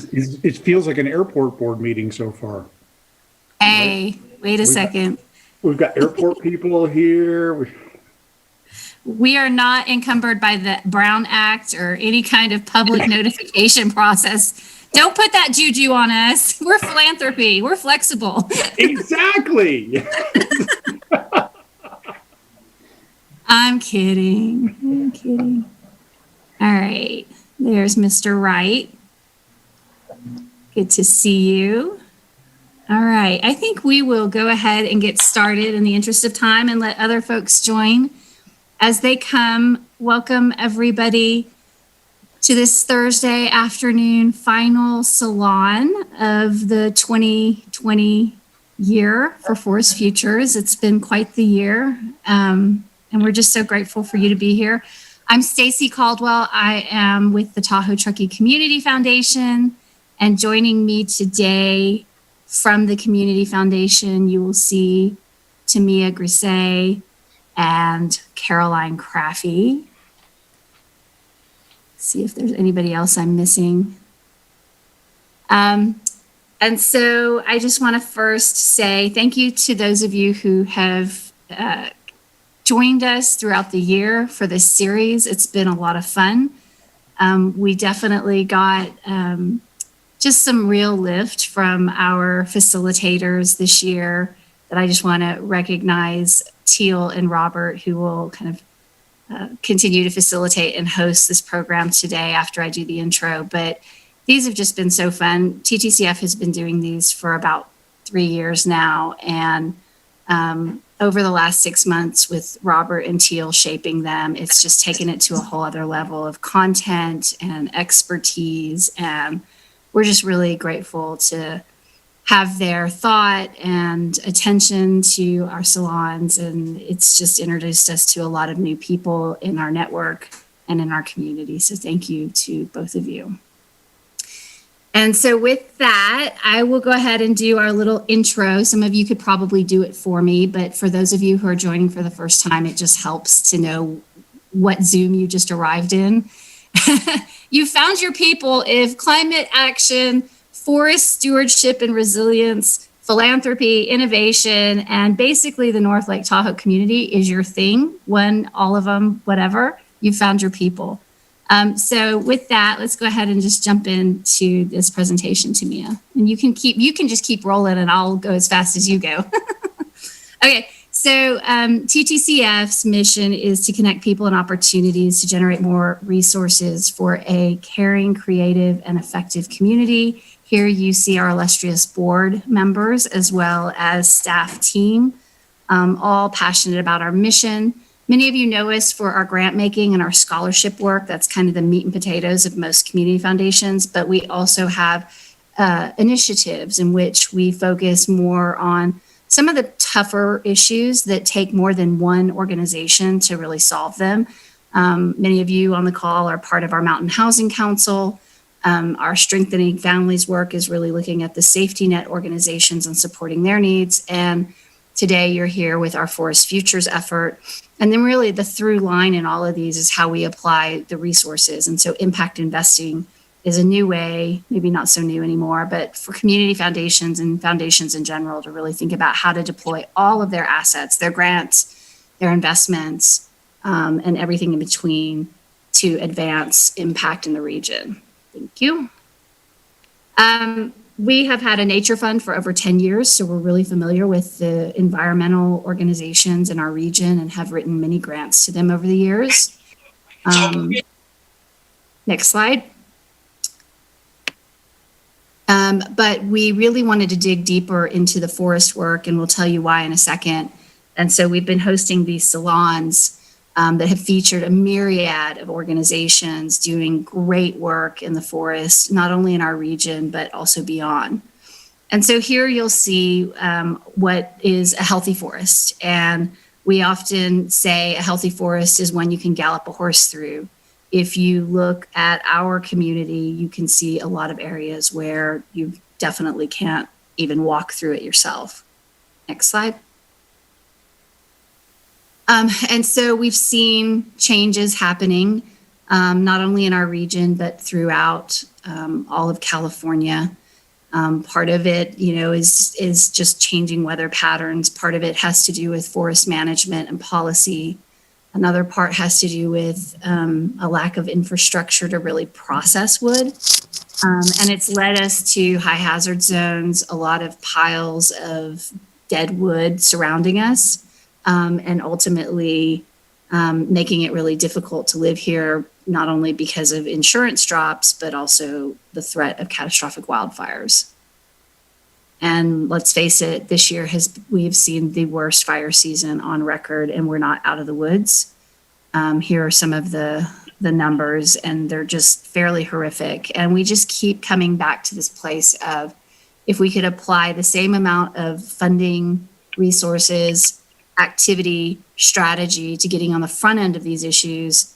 It feels like an airport board meeting so far. Hey, Right? wait a second. We've got airport people here. We are not encumbered by the Brown Act or any kind of public notification process. Don't put that juju on us. We're philanthropy. We're flexible. Exactly. I'm kidding. I'm kidding. All right. There's Mr. Wright. Good to see you. All right. I think we will go ahead and get started in the interest of time and let other folks join as they come. Welcome, everybody, to this Thursday afternoon final salon of the 2020 year for Forest Futures. It's been quite the year, and we're just so grateful for you to be here. I'm Stacy Caldwell. I am with the Tahoe Truckee Community Foundation, and joining me today from the Community Foundation, you will see Tamia Grisey and Caroline Craffey. See if there's anybody else I'm missing. And so I just want to first say thank you to those of you who have joined us throughout the year for this series. It's been a lot of fun. We definitely got just some real lift from our facilitators this year that I just want to recognize Teal and Robert, who will kind of continue to facilitate and host this program today after I do the intro. But these have just been so fun. Ttcf has been doing these for about 3 years now. And over the last 6 months with Robert and Teal shaping them, it's just taken it to a whole other level of content and expertise. And we're just really grateful to have their thought and attention to our salons. And it's just introduced us to a lot of new people in our network and in our community. So thank you to both of you. And so with that, I will go ahead and do our little intro. Some of you could probably do it for me, but for those of you who are joining for the first time, it just helps to know what Zoom you just arrived in. You found your people if climate action, forest stewardship and resilience, philanthropy, innovation, and basically the North Lake Tahoe community is your thing, all of them, whatever, you found your people. So with that, let's go ahead and just jump into this presentation, Tamia. And you can just keep rolling and I'll go as fast as you go. Okay, so TTCF's mission is to connect people and opportunities to generate more resources for a caring, creative, and effective community. Here you see our illustrious board members as well as staff team, all passionate about our mission. Many of you know us for our grant making and our scholarship work. That's kind of the meat and potatoes of most community foundations, but we also have initiatives in which we focus more on some of the tougher issues that take more than one organization to really solve them. Many of you on the call are part of our Mountain Housing Council. Our Strengthening Families work is really looking at the safety net organizations and supporting their needs. And today you're here with our Forest Futures effort. And then really the through line in all of these is how we apply the resources. And so impact investing is a new way, maybe not so new anymore, but for community foundations and foundations in general to really think about how to deploy all of their assets, their grants, their investments, and everything in between to advance impact in the region. Thank you. We have had a nature fund for over 10 years, so we're really familiar with the environmental organizations in our region and have written many grants to them over the years. Next slide. But we really wanted to dig deeper into the forest work, and we'll tell you why in a second. And so we've been hosting these salons that have featured a myriad of organizations doing great work in the forest, not only in our region, but also beyond. And so here you'll see what is a healthy forest. And we often say a healthy forest is one you can gallop a horse through. If you look at our community, you can see a lot of areas where you definitely can't even walk through it yourself. Next slide. And so we've seen changes happening not only in our region, but throughout all of California. Part of it, is just changing weather patterns. Part of it has to do with forest management and policy. Another part has to do with a lack of infrastructure to really process wood. And it's led us to high hazard zones, a lot of piles of dead wood surrounding us, and ultimately making it really difficult to live here, not only because of insurance drops, but also the threat of catastrophic wildfires. And let's face it, this year we've seen the worst fire season on record, and we're not out of the woods. Here are some of the numbers, and they're just fairly horrific. And we just keep coming back to this place of, if we could apply the same amount of funding, resources, activity, strategy to getting on the front end of these issues,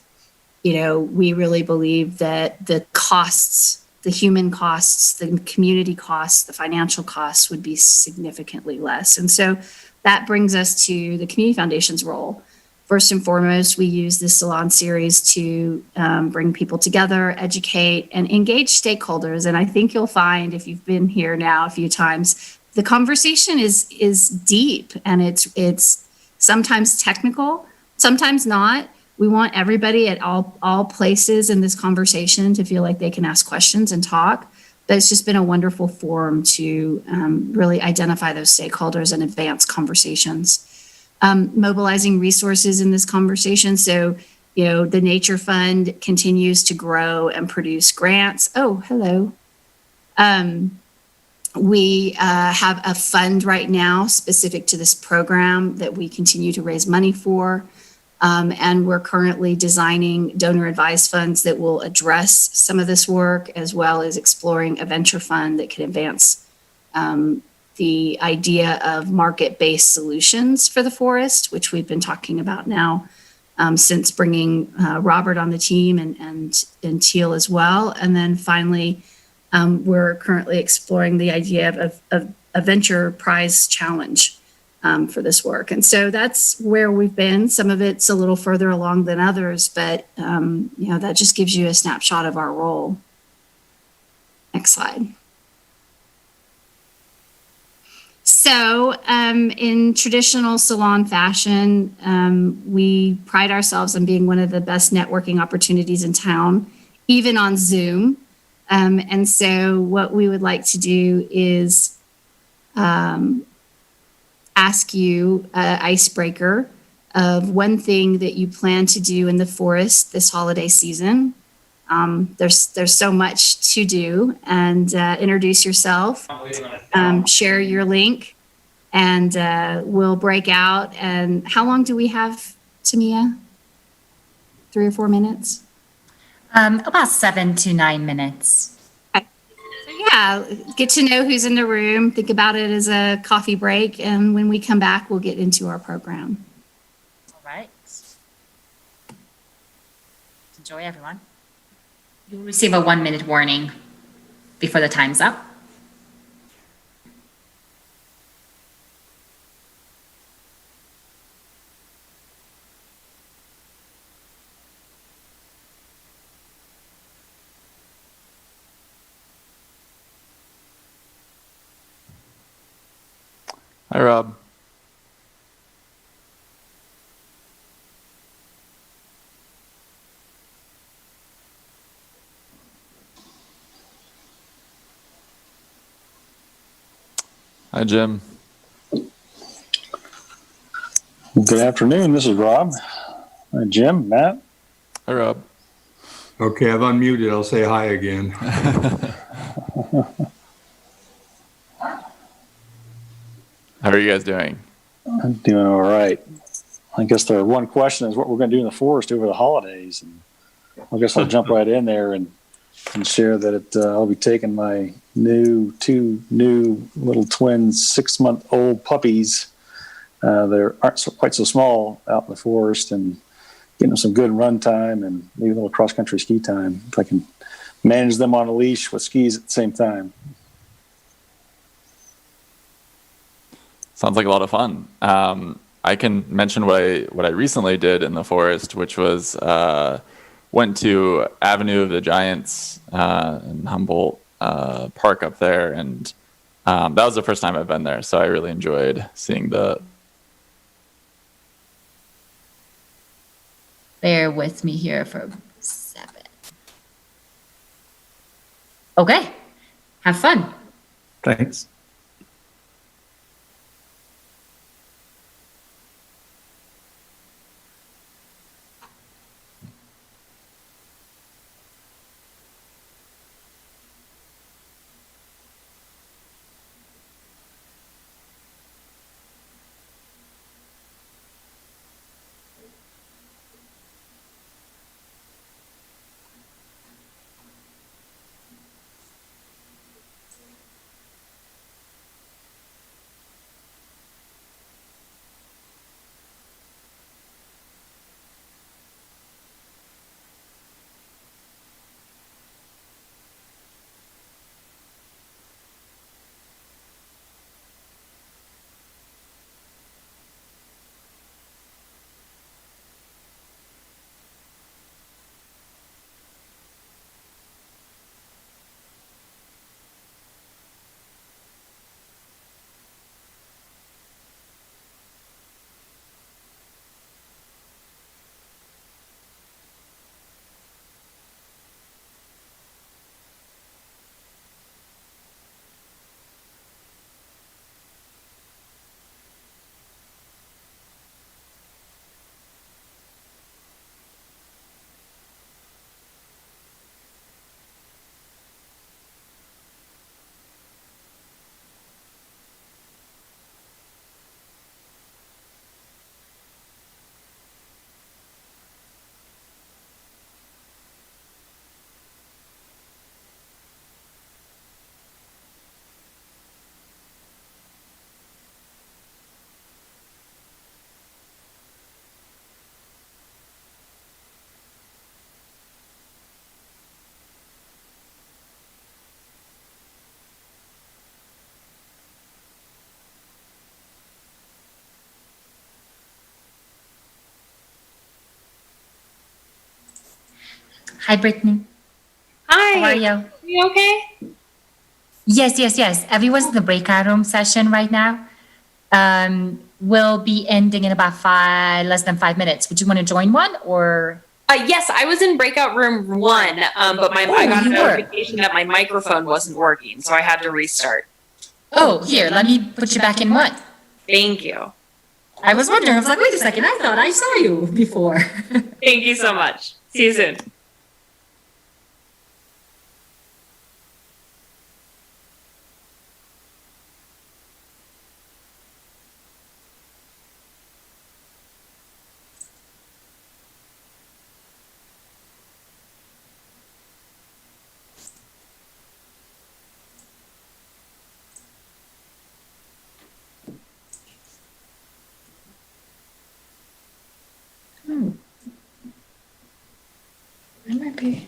we really believe that the costs, the human costs, the community costs, the financial costs would be significantly less. And so that brings us to the Community Foundation's role. First and foremost, we use this salon series to bring people together, educate, and engage stakeholders. And I think you'll find, if you've been here now a few times, the conversation is deep, and it's sometimes technical, sometimes not. We want everybody at all places in this conversation to feel like they can ask questions and talk. But it's just been a wonderful forum to really identify those stakeholders and advance conversations. Mobilizing resources in this conversation. So, the Nature Fund continues to grow and produce grants. Oh, hello. We have a fund right now specific to this program that we continue to raise money for. And we're currently designing donor advised funds that will address some of this work, as well as exploring a venture fund that could advance the idea of market-based solutions for the forest, which we've been talking about now since bringing Robert on the team and Teal as well. And then finally, we're currently exploring the idea of a venture prize challenge for this work. And so that's where we've been. Some of it's a little further along than others, but that just gives you a snapshot of our role. Next slide. So in traditional salon fashion, we pride ourselves on being one of the best networking opportunities in town, even on Zoom. And so what we would like to do is ask you an icebreaker of one thing that you plan to do in the forest this holiday season. There's so much to do, and introduce yourself, share your link, and we'll break out. And how long do we have, Tamia? 3 or 4 minutes? About 7 to 9 minutes. Okay. So yeah, get to know who's in the room. Think about it as a coffee break, and when we come back, we'll get into our program. All right. Enjoy, everyone. You will receive a 1-minute warning before the time's up. Hi, Rob. Hi, Jim. Good afternoon. This is Rob. Hi, Jim, Matt. Hi, Rob. Okay, I've unmuted. I'll say hi again. How are you guys doing? I'm doing all right. I guess the one question is what we're going to do in the forest over the holidays. And I guess I'll jump right in there and share that I'll be taking my two new little twin 6-month-old puppies. They aren't quite so small out in the forest, and getting them some good run time and maybe a little cross-country ski time if I can manage them on a leash with skis at the same time. Sounds like a lot of fun. I can mention what I recently did in the forest, which was went to Avenue of the Giants in Humboldt Park up there, and that was the first time I've been there. So I really enjoyed seeing the. Bear with me here for a second. Okay. Have fun. Thanks. Hi, Brittany. Hi. How are you? You okay? Yes. Everyone's in the breakout room session right now. We'll be ending in about less than 5 minutes. Would you want to join one or? Yes, I was in breakout room 1, but I got a you were. notification that my microphone wasn't working, so I had to restart. Oh, here, let me put you back in one. Thank you. I was wondering, I was like, wait a second, I thought I saw you before. Thank you so much. See you soon. I might be.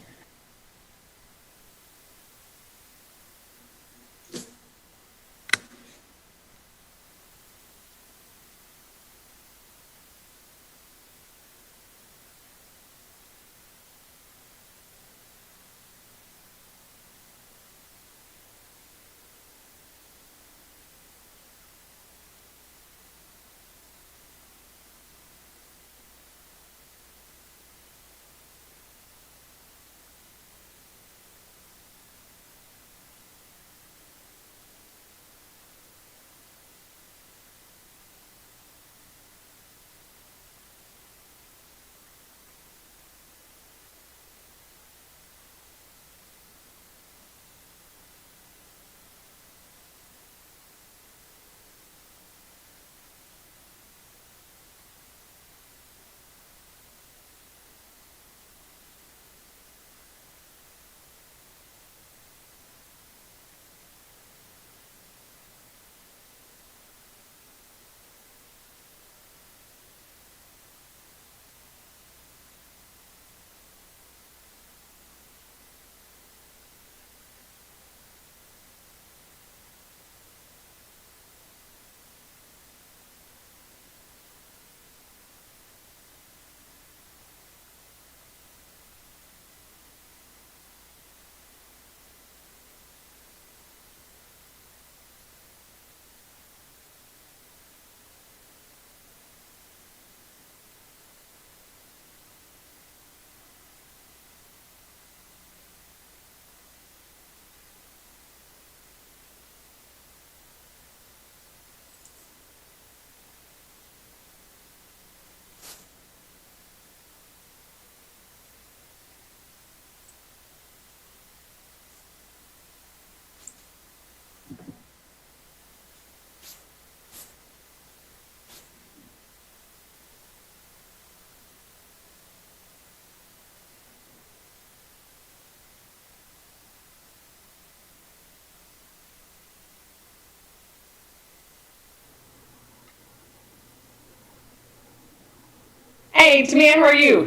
Hey, Tamia, how are you?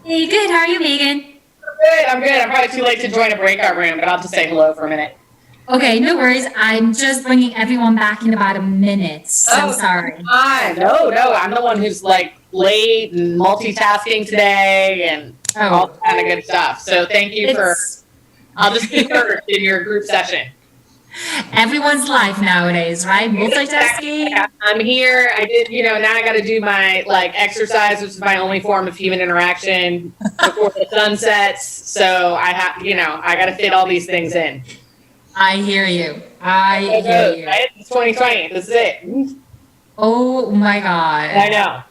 Hey, good. How are you, Megan? Good, I'm good. I'm probably too late to join a breakout room, but I'll just say hello for a minute. Okay, no worries. I'm just bringing everyone back in about a minute. So sorry. No, I'm the one who's like late and multitasking today and all that kind of good stuff. So thank you I'll just be first in your group session. Everyone's life nowadays, right? Multitasking. Yeah, I'm here. I did, now I got to do my exercise, which is my only form of human interaction before the sun sets. So I have, I got to fit all these things in. I hear you. I hear you. Right? It's 2020. This is it. Oh my God. I know.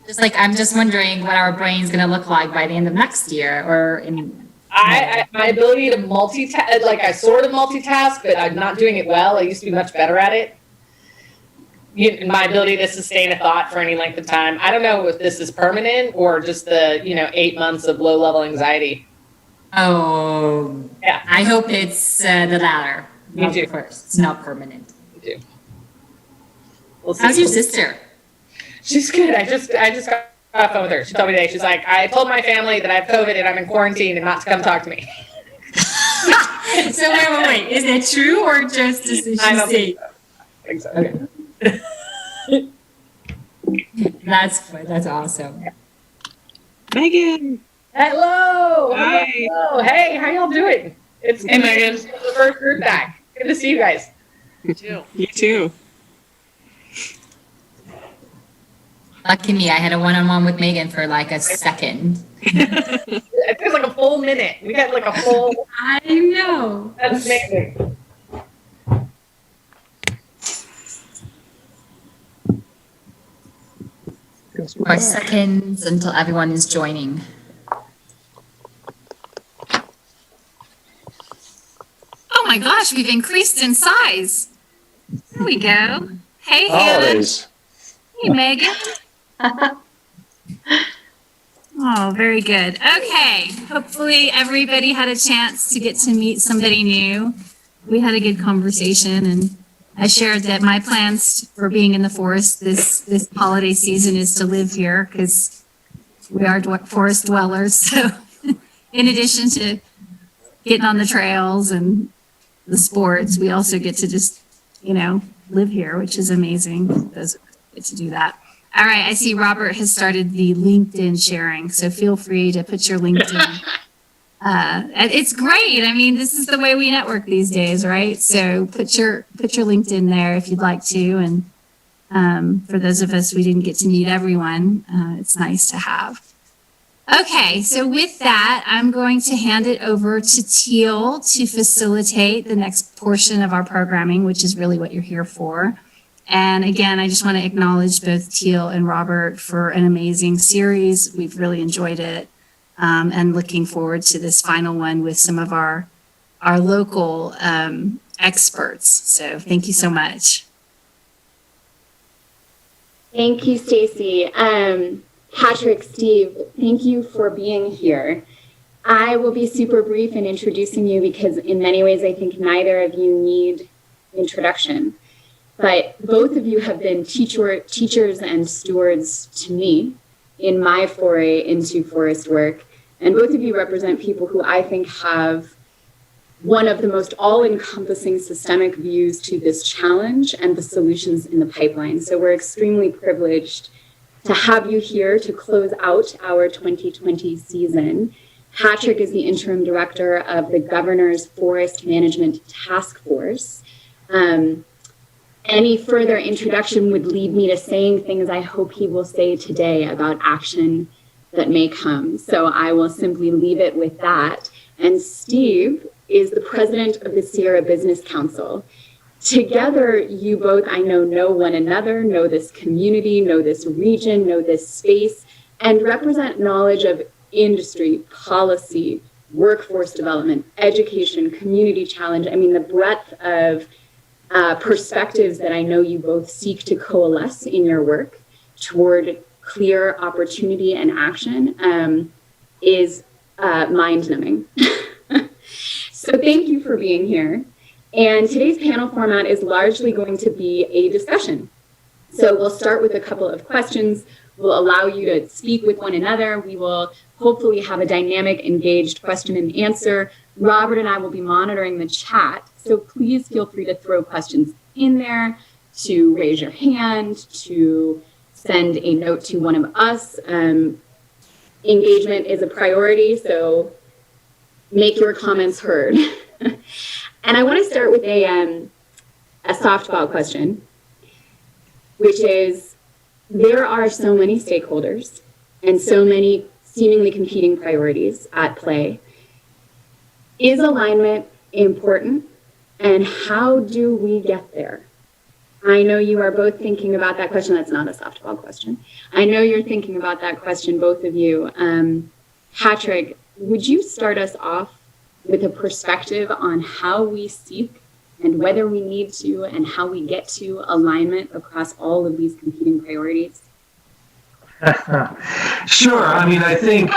Just like, I'm just wondering what our brain's going to look like by the end of next year or in. My ability to multitask, I sort of multitask, but I'm not doing it well. I used to be much better at it. My ability to sustain a thought for any length of time. I don't know if this is permanent or just the, 8 months of low level anxiety. Oh, Yeah. I hope it's the latter. Me too. First. It's not permanent. Me too. We'll see. How's your sister? She's good. I just got off the phone with her. She told me today. She's like, I told my family that I have COVID and I'm in quarantine and not to come talk to me. So wait. Is that true or just does she I don't say? think so. Okay. That's awesome. Megan. Hello. Hi. Hello. Hey, how y'all doing? It's Hey, Megan. the first group back. Good to see you guys. You too. Lucky me, I had a one-on-one with Megan for like a second. It feels like a full minute. We got like a full. I know. That's amazing. 4 seconds until everyone is joining. Oh my gosh, we've increased in size. There we go. Hey, Hannah. Holidays. Hey, Megan. Oh, very good. Okay. Hopefully everybody had a chance to get to meet somebody new. We had a good conversation and I shared that my plans for being in the forest this holiday season is to live here because we are forest dwellers. So in addition to getting on the trails and the sports, we also get to just, live here, which is amazing. Those get to do that. All right, I see Robert has started the LinkedIn sharing, so feel free to put your LinkedIn. It's great. I mean, this is the way we network these days, right? So put your LinkedIn there if you'd like to. And for those of us we didn't get to meet everyone, it's nice to have. Okay, so with that, I'm going to hand it over to Teal to facilitate the next portion of our programming, which is really what you're here for. And again, I just want to acknowledge both Teal and Robert for an amazing series. We've really enjoyed it and looking forward to this final one with some of our local experts. So thank you so much. Thank you, Stacy. Patrick, Steve, thank you for being here. I will be super brief in introducing you because in many ways I think neither of you need introduction. But both of you have been teachers and stewards to me in my foray into forest work. And both of you represent people who I think have one of the most all-encompassing systemic views to this challenge and the solutions in the pipeline. So we're extremely privileged to have you here to close out our 2020 season. Patrick is the interim director of the Governor's Forest Management Task Force. Any further introduction would lead me to saying things I hope he will say today about action that may come. So I will simply leave it with that. And Steve is the president of the Sierra Business Council. Together, you both, I know one another, know this community, know this region, know this space, and represent knowledge of industry, policy, workforce development, education, community challenge. I mean, the breadth of perspectives that I know you both seek to coalesce in your work toward clear opportunity and action is mind-numbing. So thank you for being here. And today's panel format is largely going to be a discussion. So we'll start with a couple of questions. will allow you to speak with one another. We will hopefully have a dynamic, engaged question and answer. Robert and I will be monitoring the chat, so please feel free to throw questions in there, to raise your hand, to send a note to one of us. Engagement is a priority, so make your comments heard. And I want to start with a softball question, which is, there are so many stakeholders and so many seemingly competing priorities at play. Is alignment important, and how do we get there? I know you are both thinking about that question. That's not a softball question. I know you're thinking about that question, both of you. Patrick, would you start us off with a perspective on how we seek and whether we need to and how we get to alignment across all of these competing priorities? Sure. I mean, I think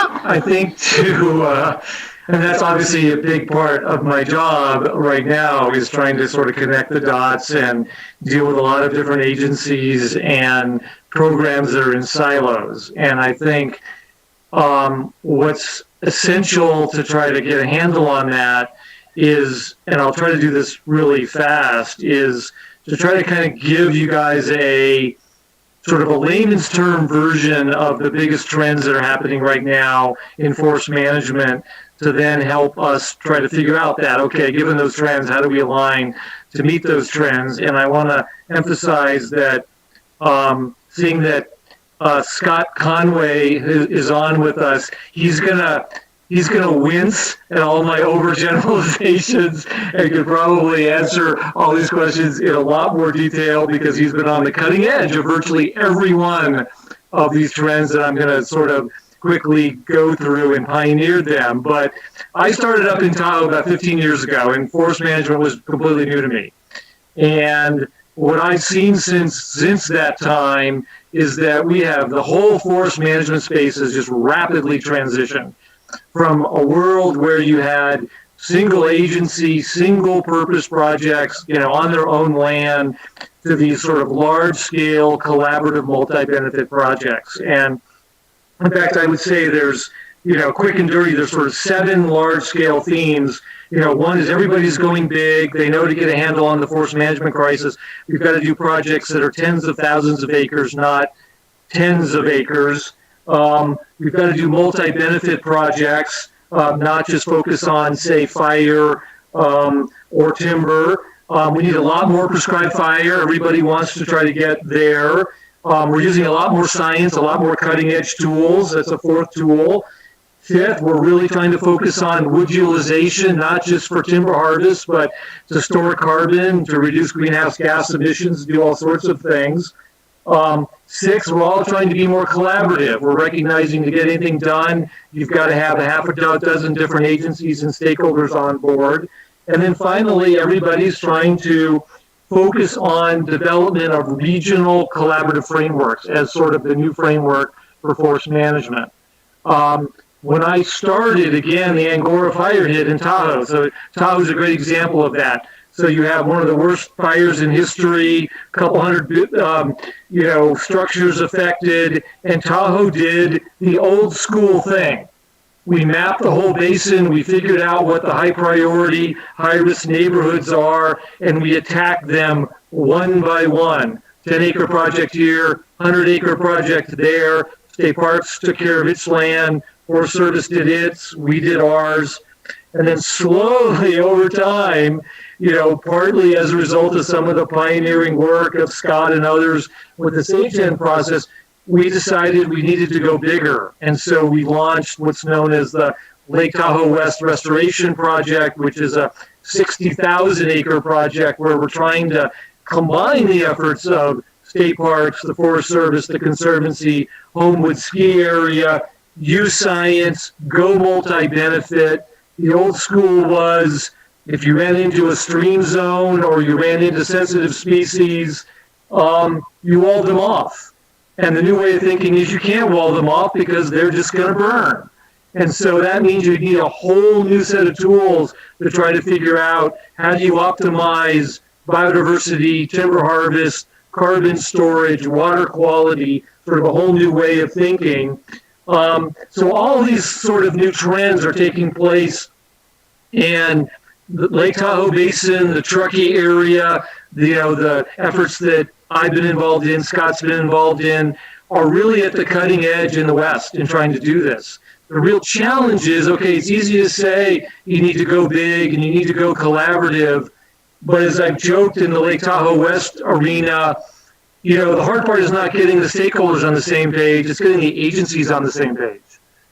and that's obviously a big part of my job right now, is trying to sort of connect the dots and deal with a lot of different agencies and programs that are in silos. And I think what's essential to try to get a handle on that is, and I'll try to do this really fast, is to try to kind of give you guys a sort of a layman's term version of the biggest trends that are happening right now in forest management, to then help us try to figure out that, okay, given those trends, how do we align to meet those trends? And I want to emphasize that seeing that Scott Conway is on with us, he's gonna wince at all my overgeneralizations and could probably answer all these questions in a lot more detail, because he's been on the cutting edge of virtually every one of these trends that I'm going to sort of quickly go through and pioneered them. But I started up in Tahoe about 15 years ago, and forest management was completely new to me. And what I've seen since that time is that we have the whole forest management space has just rapidly transitioned from a world where you had single agency, single purpose projects, on their own land, to these sort of large scale collaborative multi-benefit projects. And in fact, I would say there's, quick and dirty, there's sort of 7 large scale themes. One is everybody's going big. They know to get a handle on the forest management crisis, we've got to do projects that are tens of thousands of acres, not tens of acres. We've got to do multi-benefit projects, not just focus on, say, fire or timber. We need a lot more prescribed fire. Everybody wants to try to get there. We're using a lot more science, a lot more cutting-edge tools. That's a 4th tool. 5th, we're really trying to focus on wood utilization, not just for timber harvest, but to store carbon, to reduce greenhouse gas emissions, do all sorts of things. 6th, we're all trying to be more collaborative. We're recognizing to get anything done, you've got to have a half a dozen different agencies and stakeholders on board. And then finally, everybody's trying to focus on development of regional collaborative frameworks as sort of the new framework for forest management. When I started, again, the Angora fire hit in Tahoe. So Tahoe is a great example of that. So you have one of the worst fires in history, a couple hundred, structures affected, and Tahoe did the old school thing. We mapped the whole basin, we figured out what the high priority, high risk neighborhoods are, and we attacked them one by one. 10-acre project here, 100-acre project there. State Parks took care of its land, Forest Service did its, we did ours. And then slowly over time, partly as a result of some of the pioneering work of Scott and others with the SAGEN process, we decided we needed to go bigger. And so we launched what's known as the Lake Tahoe West Restoration Project, which is a 60,000 acre project where we're trying to combine the efforts of state parks, the Forest Service, the Conservancy, Homewood Ski Area, use science, go multi-benefit. The old school was, if you ran into a stream zone or you ran into sensitive species, you walled them off. And the new way of thinking is you can't wall them off because they're just going to burn. And so that means you need a whole new set of tools to try to figure out how do you optimize biodiversity, timber harvest, carbon storage, water quality, sort of a whole new way of thinking. So all these sort of new trends are taking place, and the Lake Tahoe Basin, the Truckee area, the efforts that I've been involved in, Scott's been involved in, are really at the cutting edge in the West in trying to do this. The real challenge is, okay, it's easy to say you need to go big and you need to go collaborative, but as I've joked in the Lake Tahoe West arena, the hard part is not getting the stakeholders on the same page, it's getting the agencies on the same page.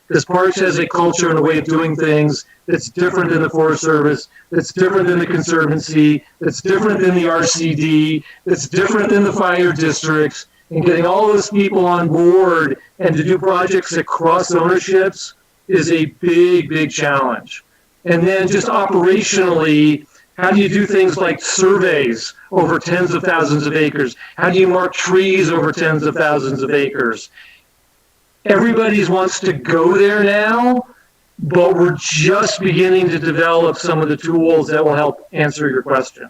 Because Parks has a culture and a way of doing things that's different than the Forest Service, that's different than the Conservancy, that's different than the RCD, that's different than the fire districts, and getting all those people on board and to do projects that cross ownerships is a big, big challenge. And then just operationally, how do you do things like surveys over tens of thousands of acres? How do you mark trees over tens of thousands of acres? Everybody wants to go there now, but we're just beginning to develop some of the tools that will help answer your question.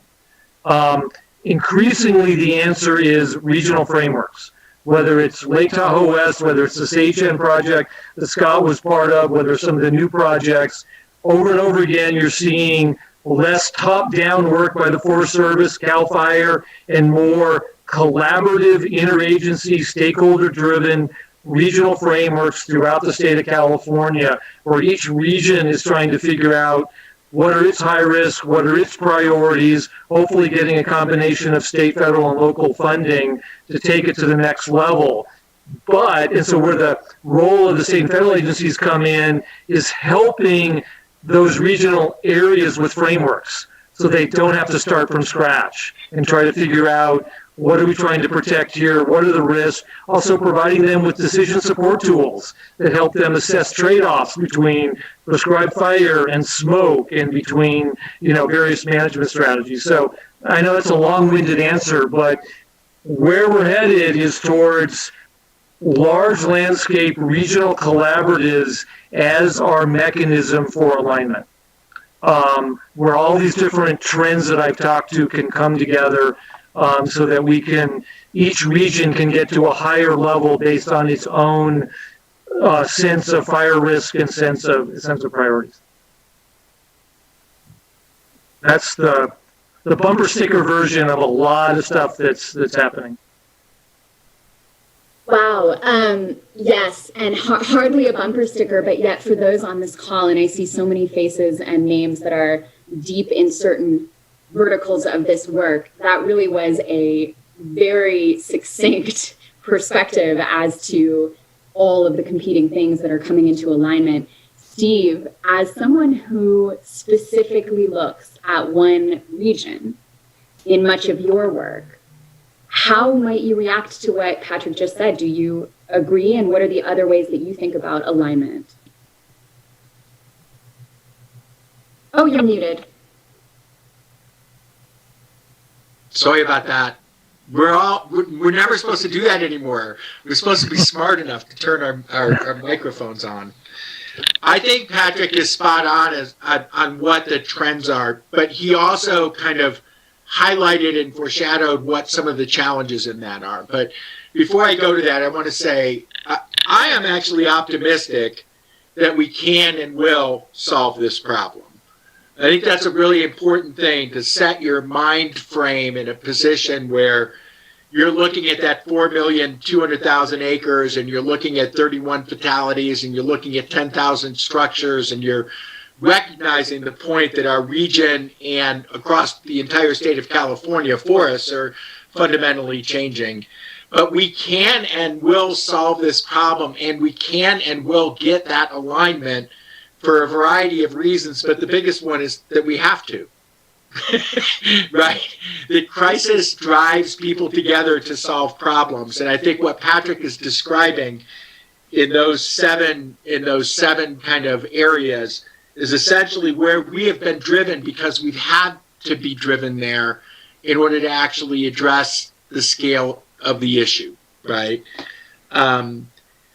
Increasingly, the answer is regional frameworks, whether it's Lake Tahoe West, whether it's the SHN project that Scott was part of, whether it's some of the new projects. Over and over again, you're seeing less top-down work by the Forest Service, CAL FIRE, and more collaborative, interagency, stakeholder-driven regional frameworks throughout the state of California, where each region is trying to figure out what are its high risks, what are its priorities, hopefully getting a combination of state, federal, and local funding to take it to the next level. And so where the role of the state and federal agencies come in is helping those regional areas with frameworks so they don't have to start from scratch and try to figure out what are we trying to protect here, what are the risks, also providing them with decision support tools that help them assess trade-offs between prescribed fire and smoke and between various management strategies. So I know that's a long-winded answer, but where we're headed is towards large landscape regional collaboratives as our mechanism for alignment, where all these different trends that I've talked to can come together so that each region can get to a higher level based on its own sense of fire risk and sense of priorities. That's the bumper sticker version of a lot of stuff that's happening. Wow. Yes, and hardly a bumper sticker, but yet for those on this call, and I see so many faces and names that are deep in certain verticals of this work, that really was a very succinct perspective as to all of the competing things that are coming into alignment. Steve, as someone who specifically looks at one region in much of your work, how might you react to what Patrick just said? Do you agree? And what are the other ways that you think about alignment? Oh, you're muted. Sorry about that. We're never supposed to do that anymore. We're supposed to be smart enough to turn our microphones on. I think Patrick is spot on what the trends are, but he also kind of highlighted and foreshadowed what some of the challenges in that are. But before I go to that, I want to say I am actually optimistic that we can and will solve this problem. I think that's a really important thing, to set your mind frame in a position where you're looking at that 4,200,000 acres and you're looking at 31 fatalities and you're looking at 10,000 structures, and you're recognizing the point that our region and across the entire state of California forests are fundamentally changing. But we can and will solve this problem, and we can and will get that alignment for a variety of reasons, but the biggest one is that we have to. Right? The crisis drives people together to solve problems, and I think what Patrick is describing in those seven kind of areas is essentially where we have been driven, because we've had to be driven there in order to actually address the scale of the issue, right?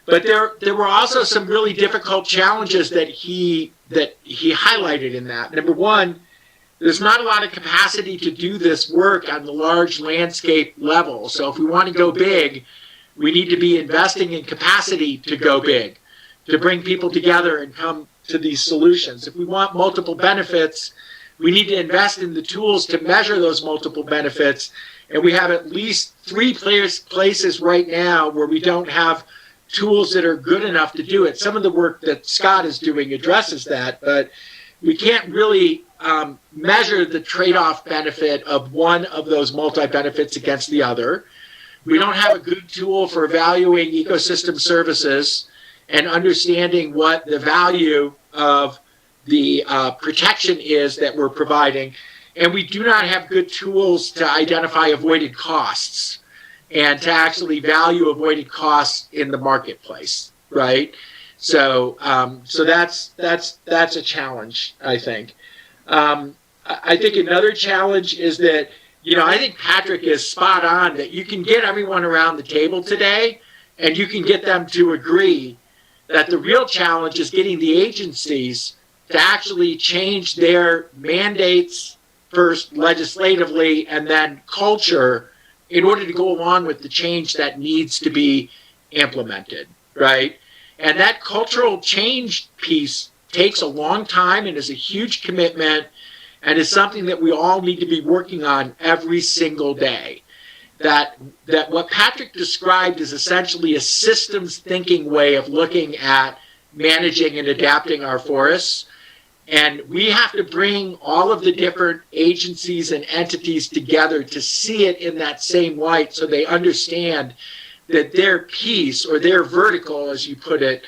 But there were also some really difficult challenges that he highlighted in that. Number one, there's not a lot of capacity to do this work on the large landscape level. So if we want to go big, We need to be investing in capacity to go big, to bring people together and come to these solutions. If we want multiple benefits, we need to invest in the tools to measure those multiple benefits. And we have at least 3 places right now where we don't have tools that are good enough to do it. Some of the work that Scott is doing addresses that, but we can't really measure the trade-off benefit of one of those multi-benefits against the other. We don't have a good tool for evaluating ecosystem services and understanding what the value of the protection is that we're providing. And we do not have good tools to identify avoided costs and to actually value avoided costs in the marketplace, right? So, so that's a challenge, I think. I think another challenge is that, you know, I think Patrick is spot on that you can get everyone around the table today and you can get them to agree that the real challenge is getting the agencies to actually change their mandates first legislatively and then culture in order to go along with the change that needs to be implemented, right? And that cultural change piece takes a long time and is a huge commitment and is something that we all need to be working on every single day. That what Patrick described is essentially a systems thinking way of looking at managing and adapting our forests. And we have to bring all of the different agencies and entities together to see it in that same light so they understand that their piece or their vertical, as you put it,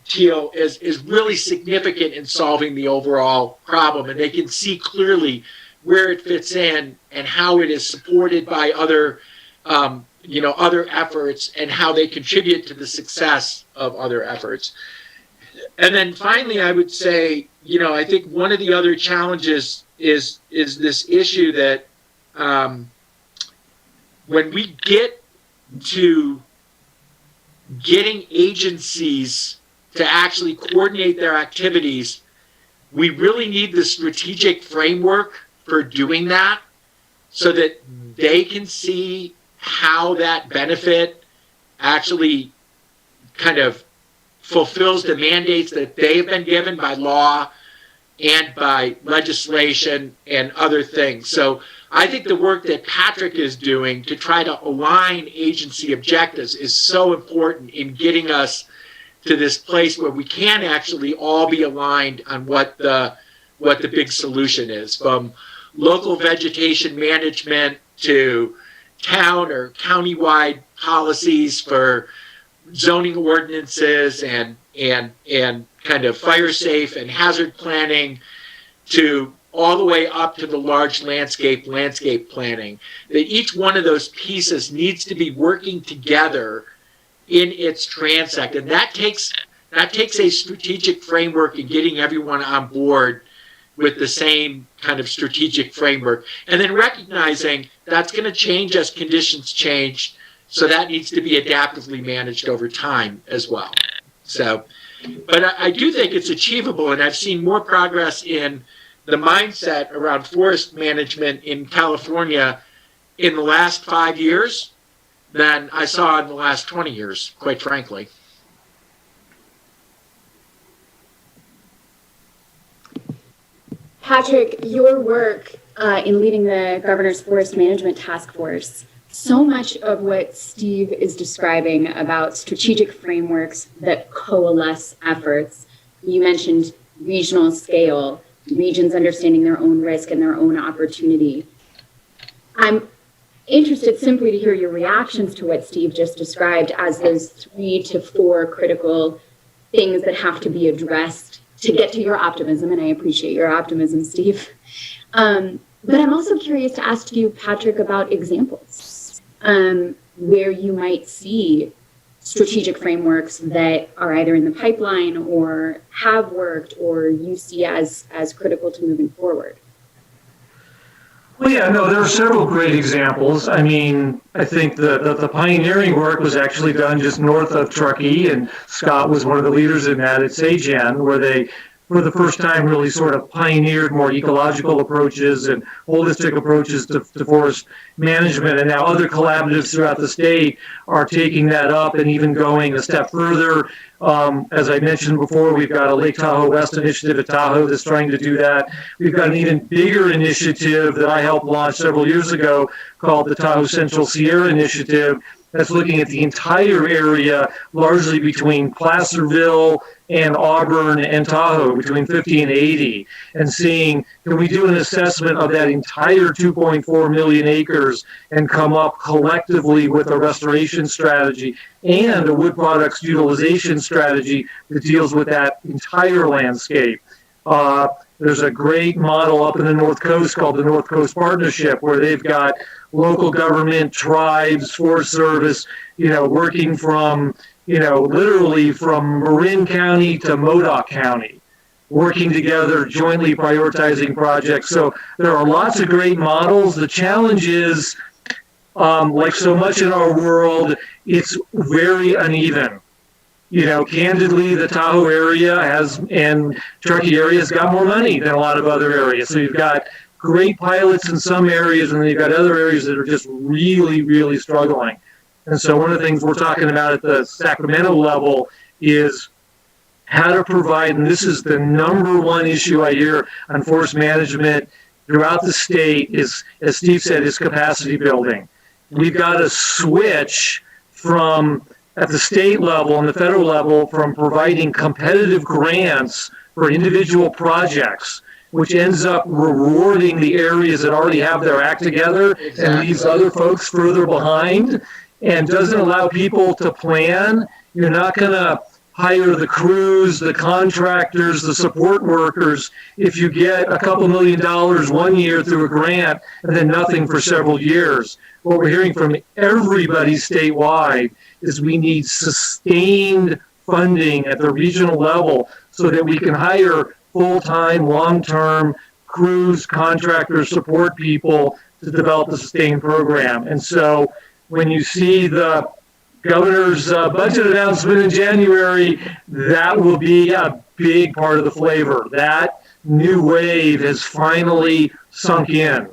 Teal, is really significant in solving the overall problem. And they can see clearly where it fits in and how it is supported by other, other efforts and how they contribute to the success of other efforts. And then finally, I would say, I think one of the other challenges is this issue that when we get to getting agencies to actually coordinate their activities, we really need the strategic framework for doing that so that they can see how that benefit actually kind of fulfills the mandates that they have been given by law and by legislation and other things. So I think the work that Patrick is doing to try to align agency objectives is so important in getting us to this place where we can actually all be aligned on what the big solution is, from local vegetation management to town or county-wide policies for zoning ordinances and kind of fire safe and hazard planning to all the way up to the large landscape planning. That each one of those pieces needs to be working together in its transect, and that takes a strategic framework and getting everyone on board with the same kind of strategic framework, and then recognizing that's going to change as conditions change, so that needs to be adaptively managed over time as well. So, but I do think it's achievable, and I've seen more progress in the mindset around forest management in California in the last 5 years than I saw in the last 20 years, quite frankly. Patrick, your work in leading the Governor's Forest Management Task Force, so much of what Steve is describing about strategic frameworks that coalesce efforts, you mentioned regional scale, regions understanding their own risk and their own opportunity. I'm interested simply to hear your reactions to what Steve just described as those 3 to 4 critical things that have to be addressed to get to your optimism, and I appreciate your optimism, Steve. But I'm also curious to ask you, Patrick, about examples where you might see strategic frameworks that are either in the pipeline or have worked or you see as critical to moving forward. Well, yeah, no, there are several great examples. I mean, I think the pioneering work was actually done just north of Truckee, and Scott was one of the leaders in that at Sagen, where they for the first time, really sort of pioneered more ecological approaches and holistic approaches to forest management. And now other collaboratives throughout the state are taking that up and even going a step further. As I mentioned before, we've got a Lake Tahoe West initiative at Tahoe that's trying to do that. We've got an even bigger initiative that I helped launch several years ago called the Tahoe Central Sierra Initiative, that's looking at the entire area, largely between Placerville and Auburn and Tahoe, between 50 and 80, and seeing, can we do an assessment of that entire 2.4 million acres and come up collectively with a restoration strategy and a wood products utilization strategy that deals with that entire landscape. There's a great model up in the North Coast called the North Coast Partnership, where they've got local government, tribes, Forest Service, working from, literally from Marin County to Modoc County, working together, jointly prioritizing projects. So there are lots of great models. The challenge is, like so much in our world, it's very uneven. Candidly, the Tahoe area and Truckee area has got more money than a lot of other areas. So you've got great pilots in some areas, and then you've got other areas that are just really, really struggling. And so one of the things we're talking about at the Sacramento level is how to provide, and this is the number one issue I hear on forest management throughout the state is, as Steve said, is capacity building. We've got to switch from, at the state level and the federal level, from providing competitive grants for individual projects, which ends up rewarding the areas that already have their act together and leaves other folks further behind, and doesn't allow people to plan. You're not going to hire the crews, the contractors, the support workers if you get a couple $1 million one year through a grant and then nothing for several years. What we're hearing from everybody statewide is we need sustained funding at the regional level so that we can hire full-time, long-term crews, contractors, support people to develop a sustained program. And so when you see the governor's budget announcement in January, that will be a big part of the flavor. That new wave has finally sunk in.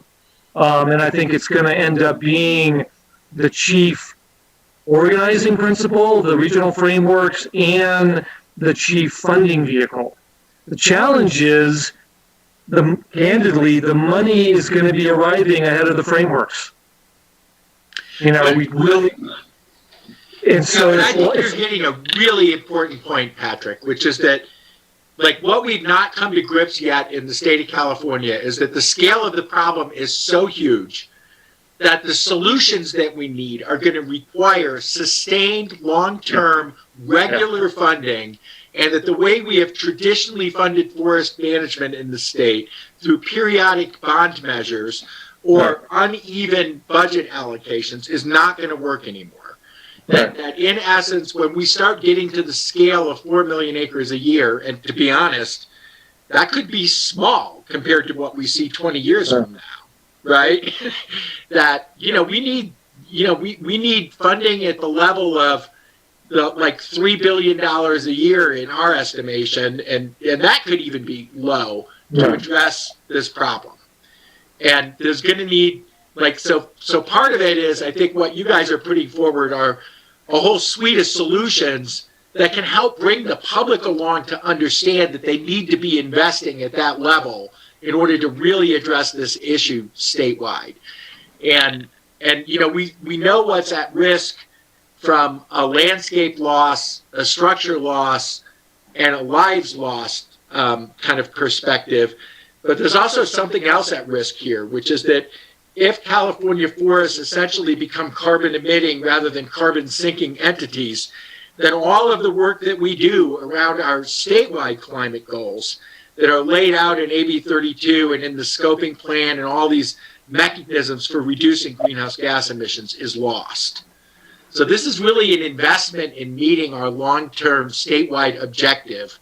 And I think it's going to end up being the chief organizing principle, the regional frameworks, and the chief funding vehicle. The challenge is, candidly, the money is going to be arriving ahead of the frameworks. We really... And so I think you're hitting a really important point, Patrick, which is that, like, what we've not come to grips yet in the state of California is that the scale of the problem is so huge that the solutions that we need are going to require sustained, long-term, regular funding, and that the way we have traditionally funded forest management in the state through periodic bond measures or uneven budget allocations is not going to work anymore. That in essence, when we start getting to the scale of 4 million acres a year, and to be honest, that could be small compared to what we see 20 years from now, right? That, we need funding at the level of like $3 billion a year in our estimation, and that could even be low to address this problem. And there's going to need, so part of it is, I think what you guys are putting forward are a whole suite of solutions that can help bring the public along to understand that they need to be investing at that level in order to really address this issue statewide. And we know what's at risk from a landscape loss, a structure loss, and a lives lost kind of perspective. But there's also something else at risk here, which is that if California forests essentially become carbon emitting rather than carbon sinking entities, then all of the work that we do around our statewide climate goals that are laid out in AB 32 and in the scoping plan and all these mechanisms for reducing greenhouse gas emissions is lost. So this is really an investment in meeting our long-term statewide objective,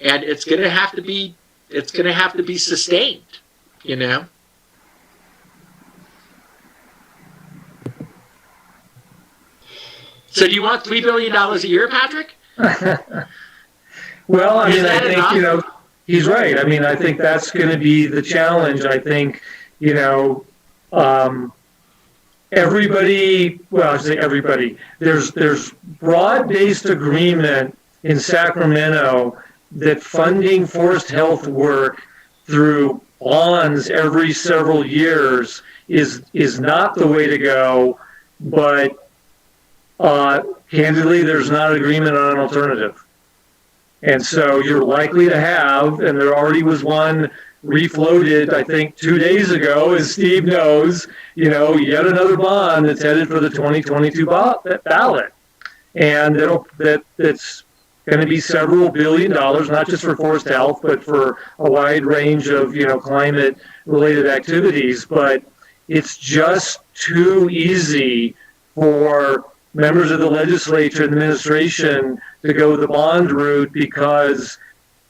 and it's going to have to be sustained, So do you want $3 billion a year, Patrick? Well, I mean, I think, enough? he's right. I mean, I think that's going to be the challenge. I think, you know, everybody, well, I say everybody, there's broad-based agreement in Sacramento that funding forest health work through bonds every several years is not the way to go, but candidly, there's not agreement on an alternative. And so you're likely to have, and there already was one refloated, I think, 2 days ago, as Steve knows, you know, yet another bond that's headed for the 2022 ballot. And that's going to be several $billions, not just for forest health, but for a wide range of, you know, climate-related activities. But it's just too easy for members of the legislature and administration to go the bond route because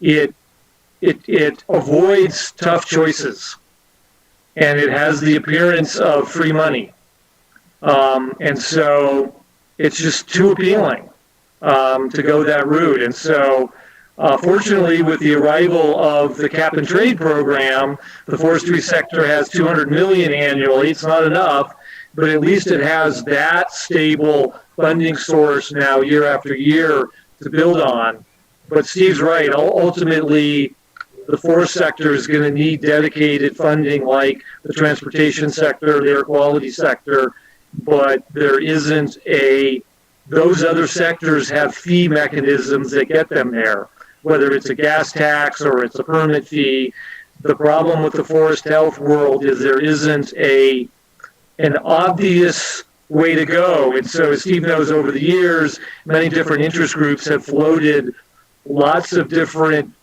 it avoids tough choices, and it has the appearance of free money, and so it's just too appealing to go that route. And so, fortunately, with the arrival of the cap and trade program, the forestry sector has $200 million annually. It's not enough, but at least it has that stable funding source now year after year to build on. But Steve's right. Ultimately, the forest sector is going to need dedicated funding like the transportation sector, the air quality sector, but there isn't those other sectors have fee mechanisms that get them there, whether it's a gas tax or it's a permit fee. The problem with the forest health world is there isn't an obvious way to go. And so, as Steve knows, over the years, many different interest groups have floated lots of different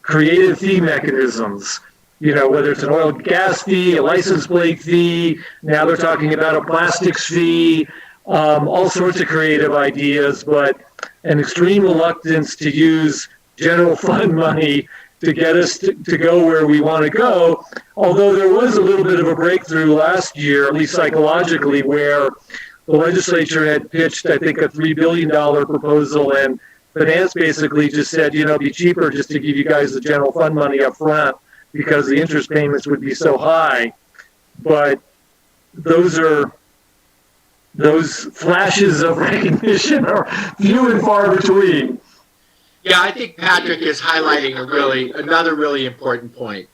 creative fee mechanisms, you know, whether it's an oil and gas fee, a license plate fee, now they're talking about a plastics fee, all sorts of creative ideas, but an extreme reluctance to use general fund money to get us to go where we want to go. Although there was a little bit of a breakthrough last year, at least psychologically, where the legislature had pitched, I think, a $3 billion proposal, and finance basically just said, you know, it'd be cheaper just to give you guys the general fund money up front because the interest payments would be so high. But those flashes of recognition are few and far between. Yeah, I think Patrick is highlighting another really important point.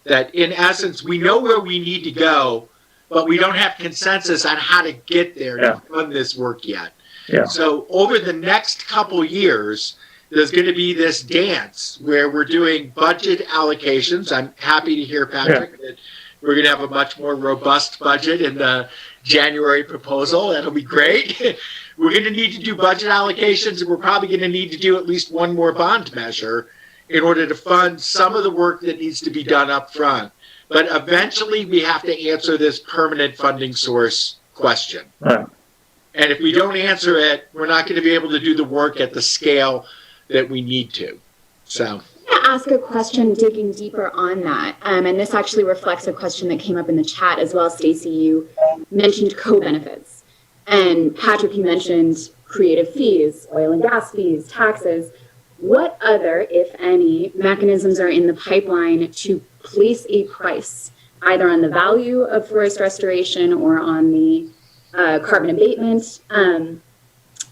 That in essence, we know where we need to go, but we don't have consensus on how to get there to fund this work yet. Yeah. So over the next couple years, there's going to be this dance where we're doing budget allocations. I'm happy to hear, Patrick, that we're going to have a much more robust budget in the January proposal. That'll be great. We're going to need to do budget allocations, and we're probably going to need to do at least one more bond measure in order to fund some of the work that needs to be done up front. But eventually, we have to answer this permanent funding source question. Right. And if we don't answer it, we're not going to be able to do the work at the scale that we need to. So I'm going to ask a question digging deeper on that. And this actually reflects a question that came up in the chat as well. Stacy, you mentioned co-benefits. And Patrick, you mentioned creative fees, oil and gas fees, taxes. What other, if any, mechanisms are in the pipeline to place a price, either on the value of forest restoration or on the carbon abatement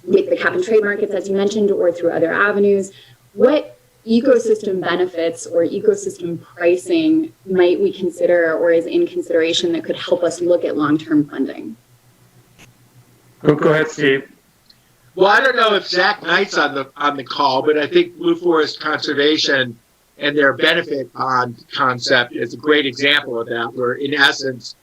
with the cap and trade markets, as you mentioned, or through other avenues? What ecosystem benefits or ecosystem pricing might we consider or is in consideration that could help us look at long-term funding? Go ahead, Steve. Well, I don't know if Zach Knight's on the call, but I think Blue Forest Conservation and their benefit bond concept is a great example of that, where in essence,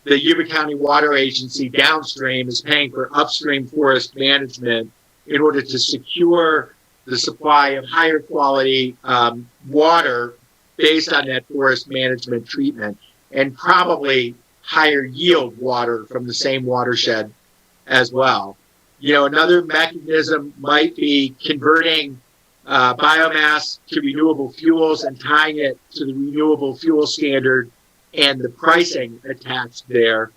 the Yuba County Water Agency downstream is paying for upstream forest management in order to secure the supply of higher quality water based on that forest management treatment, and probably higher yield water from the same watershed as well. You know, another mechanism might be converting biomass to renewable fuels and tying it to the renewable fuel standard and the pricing attached there.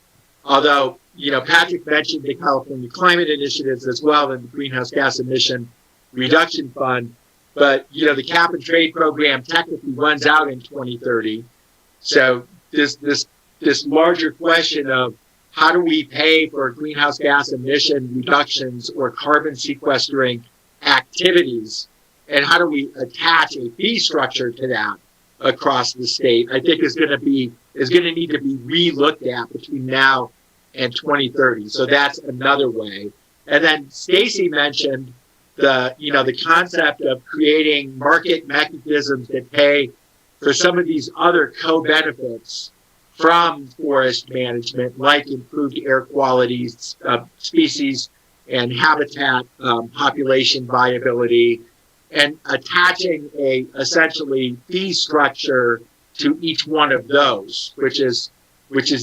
Although, you know, Patrick mentioned the California climate initiatives as well, and the Greenhouse Gas Emission Reduction Fund. but the cap and trade program technically runs out in 2030. So this larger question of how do we pay for greenhouse gas emission reductions or carbon sequestering activities, and how do we attach a fee structure to that across the state, I think is going to need to be re-looked at between now and 2030. So that's another way. And then Stacy mentioned the concept of creating market mechanisms that pay for some of these other co-benefits from forest management, like improved air quality, species and habitat population viability, and attaching a essentially fee structure to each one of those, which is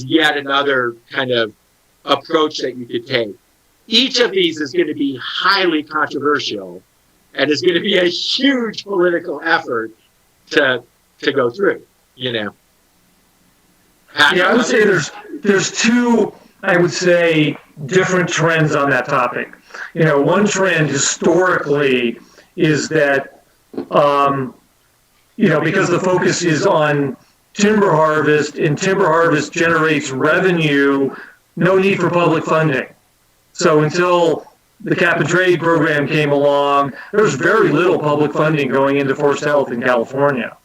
yet another kind of approach that you could take. Each of these is going to be highly controversial and is going to be a huge political effort to go through, Yeah, I would say there's two, I would say, different trends on that topic. One trend historically is that, because the focus is on timber harvest and timber harvest generates revenue, no need for public funding. So until the cap and trade program came along, there was very little public funding going into forest health in California.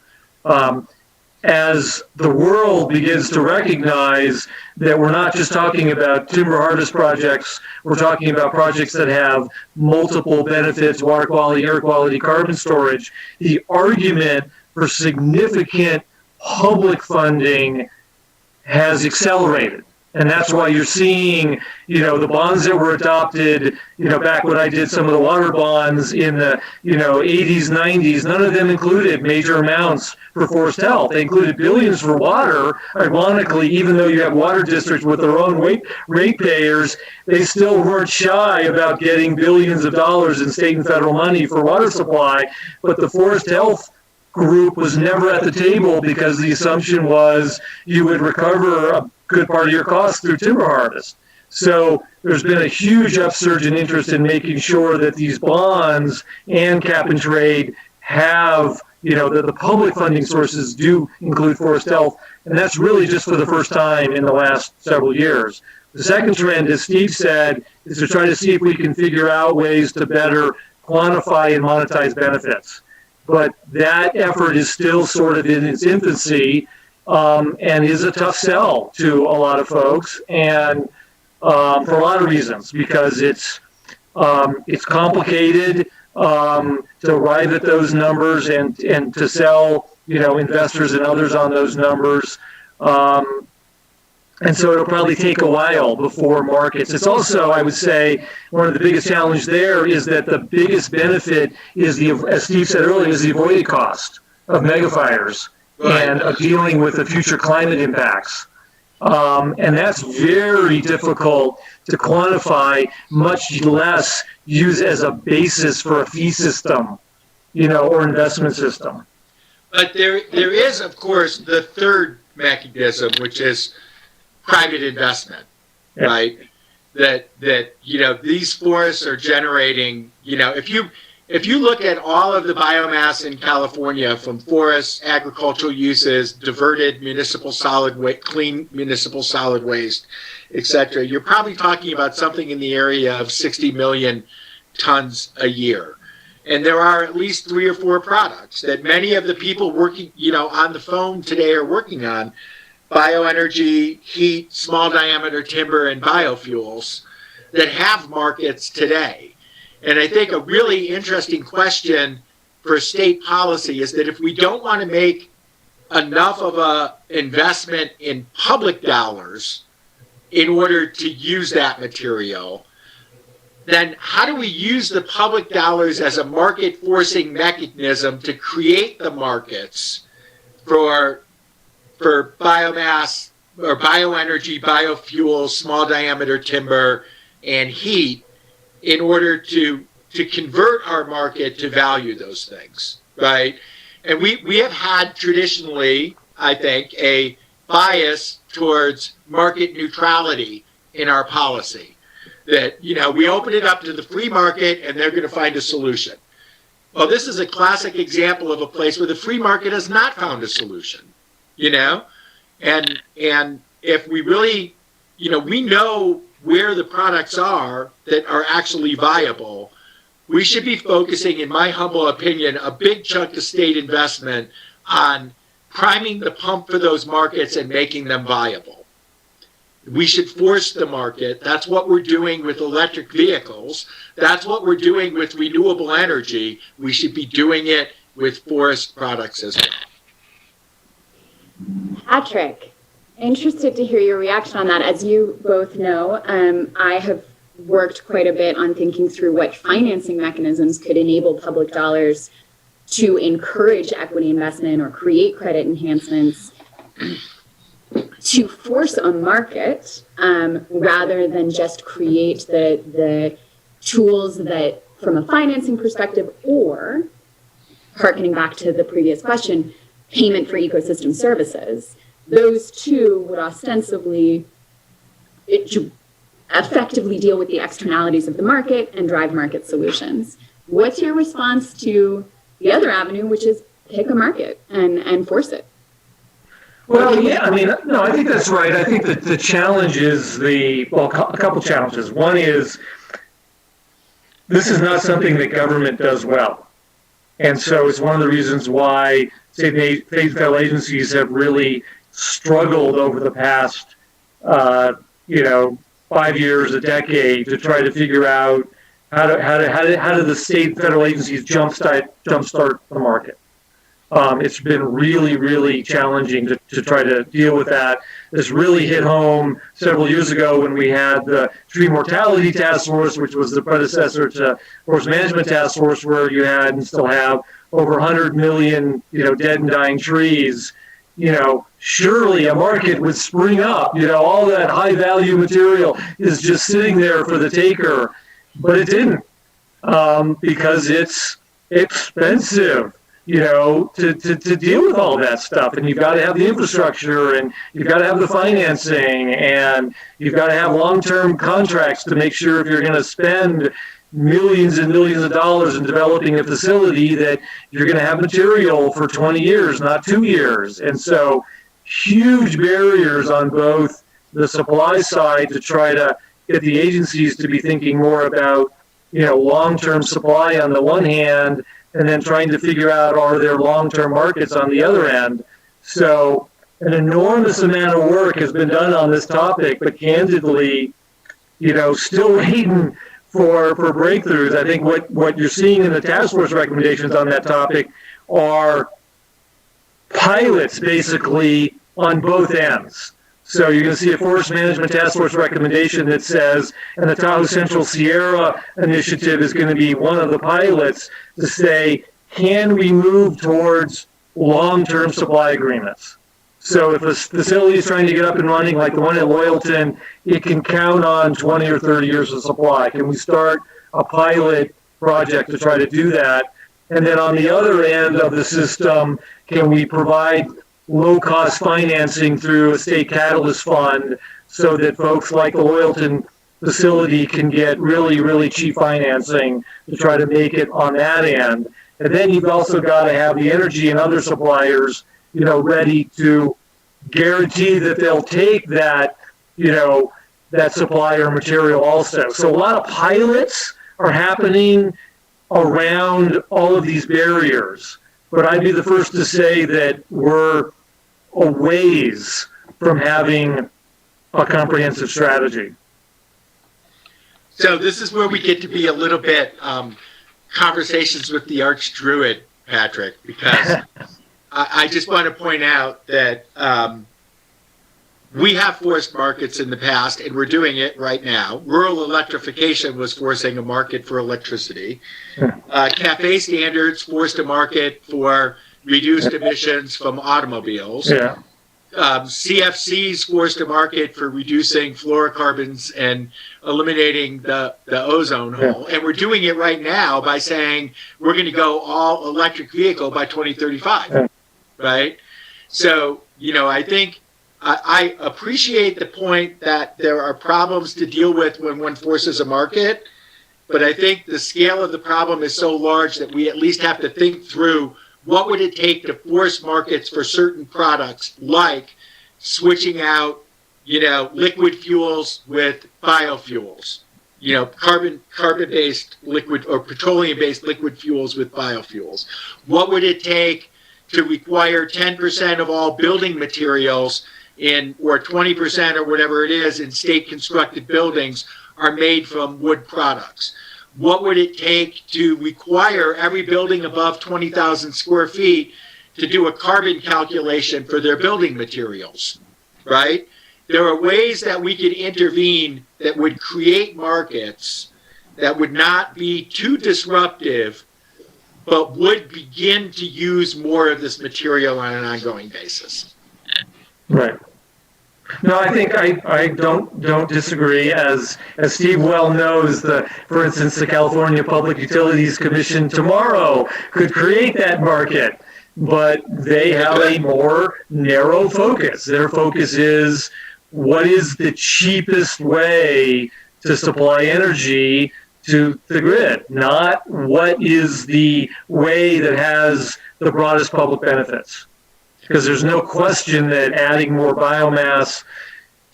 As the world begins to recognize that we're not just talking about timber harvest projects, we're talking about projects that have multiple benefits, water quality, air quality, carbon storage, the argument for significant public funding has accelerated. And that's why you're seeing, the bonds that were adopted, back when I did some of the water bonds in the, 80s, 90s, none of them included major amounts for forest health. They included billions for water. Ironically, even though you have water districts with their own ratepayers, they still weren't shy about getting billions of dollars in state and federal money for water supply. But the forest health group was never at the table because the assumption was you would recover a good part of your costs through timber harvest. So there's been a huge upsurge in interest in making sure that these bonds and cap and trade have, that the public funding sources do include forest health. And that's really just for the first time in the last several years. The second trend, as Steve said, is to try to see if we can figure out ways to better quantify and monetize benefits. But that effort is still sort of in its infancy. And is a tough sell to a lot of folks, and for a lot of reasons, because it's complicated to arrive at those numbers and to sell, investors and others on those numbers. And so it'll probably take a while before markets. It's also, I would say, one of the biggest challenges there is that the biggest benefit is as Steve said earlier, is the avoided cost of megafires. Right. And of dealing with the future climate impacts. And that's very difficult to quantify, much less use as a basis for a fee system, or investment system. But there is, of course, the third mechanism, which is private investment, yeah. Right? That these forests are generating, if you look at all of the biomass in California from forests, agricultural uses, diverted municipal solid waste, clean municipal solid waste, etc., you're probably talking about something in the area of 60 million tons a year. And there are at least 3 or 4 products that many of the people working, on the phone today are working on: bioenergy, heat, small diameter timber, and biofuels that have markets today. And I think a really interesting question for state policy is that if we don't want to make enough of an investment in public dollars in order to use that material, then how do we use the public dollars as a market forcing mechanism to create the markets for biomass or bioenergy, biofuels, small diameter timber, and heat, in order to convert our market to value those things, right? And we have had traditionally, I think, a bias towards market neutrality in our policy. That, we open it up to the free market and they're going to find a solution. well, this is a classic example of a place where the free market has not found a solution, you know? And if we really, you know, we know where the products are that are actually viable, we should be focusing, in my humble opinion, a big chunk of state investment on priming the pump for those markets and making them viable. We should force the market. That's what we're doing with electric vehicles. That's what we're doing with renewable energy. We should be doing it with forest products as well. Patrick, interested to hear your reaction on that. As you both know, I have worked quite a bit on thinking through what financing mechanisms could enable public dollars to encourage equity investment or create credit enhancements to force a market rather than just create the tools that, from a financing perspective, or hearkening back to the previous question, payment for ecosystem services. Those two would ostensibly effectively deal with the externalities of the market and drive market solutions. What's your response to the other avenue, which is pick a market and force it? Well, yeah, I mean, no, I think that's right. I think that the challenge is a couple challenges. One is this is not something that government does well. And so it's one of the reasons why state federal agencies have really struggled over the past, 5 years, a decade, to try to figure out how do the state federal agencies jumpstart the market. It's been really, really challenging to try to deal with that. This really hit home several years ago when we had the Tree Mortality Task Force, which was the predecessor to Forest Management Task Force, where you had and still have over 100 million, dead and dying trees. Surely a market would spring up. All that high value material is just sitting there for the taker, but it didn't, because it's expensive. To deal with all that stuff. And you've got to have the infrastructure, and you've got to have the financing, and you've got to have long-term contracts to make sure if you're going to spend millions and millions of dollars in developing a facility that you're going to have material for 20 years, not 2 years. And so huge barriers on both the supply side to try to get the agencies to be thinking more about, long-term supply on the one hand, and then trying to figure out, are there long-term markets on the other end? So an enormous amount of work has been done on this topic, but candidly, still waiting for breakthroughs. I think what you're seeing in the task force recommendations on that topic are pilots, basically, on both ends. So you're going to see a Forest Management Task Force recommendation that says, and the Tahoe Central Sierra Initiative is going to be one of the pilots to say, can we move towards long-term supply agreements? So if a facility is trying to get up and running, like the one at Loyalton, it can count on 20 or 30 years of supply. Can we start a pilot project to try to do that? And then on the other end of the system, can we provide low-cost financing through a state catalyst fund so that folks like the Loyalton facility can get really, really cheap financing to try to make it on that end. And then you've also got to have the energy and other suppliers, ready to guarantee that they'll take that, that supplier material also. So a lot of pilots are happening around all of these barriers. But I'd be the first to say that we're a ways from having a comprehensive strategy. So this is where we get to be a little bit conversations with the arch druid, Patrick, because I just want to point out that we have forced markets in the past, and we're doing it right now. Rural electrification was forcing a market for electricity. CAFE standards forced a market for reduced emissions from automobiles. Yeah. CFCs forced a market for reducing fluorocarbons and eliminating the ozone hole. And we're doing it right now by saying we're going to go all electric vehicle by 2035, right? So, I think I appreciate the point that there are problems to deal with when one forces a market. but I think the scale of the problem is so large that we at least have to think through what would it take to force markets for certain products, like switching out, liquid fuels with biofuels, carbon-based liquid or petroleum-based liquid fuels with biofuels. What would it take to require 10% of all building materials or 20% or whatever it is in state-constructed buildings are made from wood products? What would it take to require every building above 20,000 square feet to do a carbon calculation for their building materials, right? There are ways that we could intervene that would create markets that would not be too disruptive, but would begin to use more of this material on an ongoing basis. Right. No, I think I don't disagree. As Steve well knows, for instance, the California Public Utilities Commission tomorrow could create that market, but they have a more narrow focus. Their focus is what is the cheapest way to supply energy to the grid, not what is the way that has the broadest public benefits. Because there's no question that adding more biomass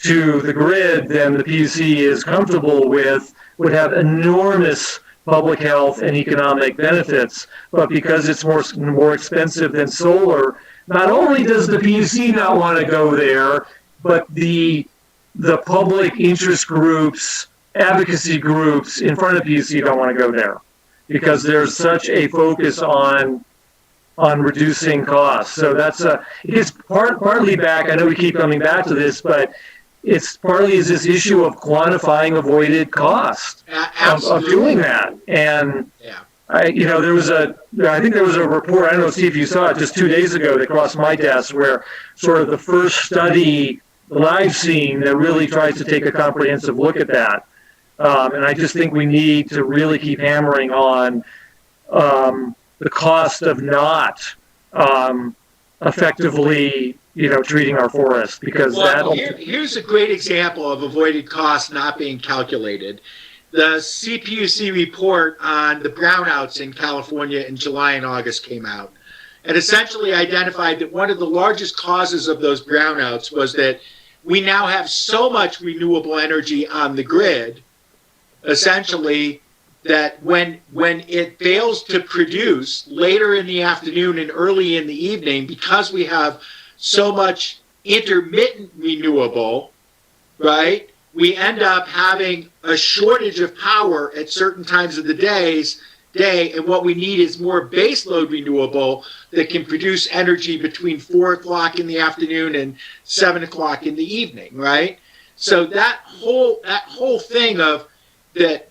to the grid than the PUC is comfortable with would have enormous public health and economic benefits. But because it's more expensive than solar, not only does the PUC not want to go there, but the public interest groups, advocacy groups in front of PUC don't want to go there because there's such a focus on reducing costs. So it's partly back, I know we keep coming back to this, but it's partly is this issue of quantifying avoided cost of doing that. And I think there was a report, I don't know, Steve, you saw it just 2 days ago that crossed my desk where sort of the first study that I've seen that really tries to take a comprehensive look at that. And I just think we need to really keep hammering on the cost of not effectively, treating our forest, because here's a great example of avoided costs not being calculated. The CPUC report on the brownouts in California in July and August came out and essentially identified that one of the largest causes of those brownouts was that we now have so much renewable energy on the grid, essentially, that when it fails to produce later in the afternoon and early in the evening, because we have so much intermittent renewable, right, we end up having a shortage of power at certain times of the day, and what we need is more baseload renewable that can produce energy between 4 o'clock in the afternoon and 7 o'clock in the evening, right? So that whole thing of that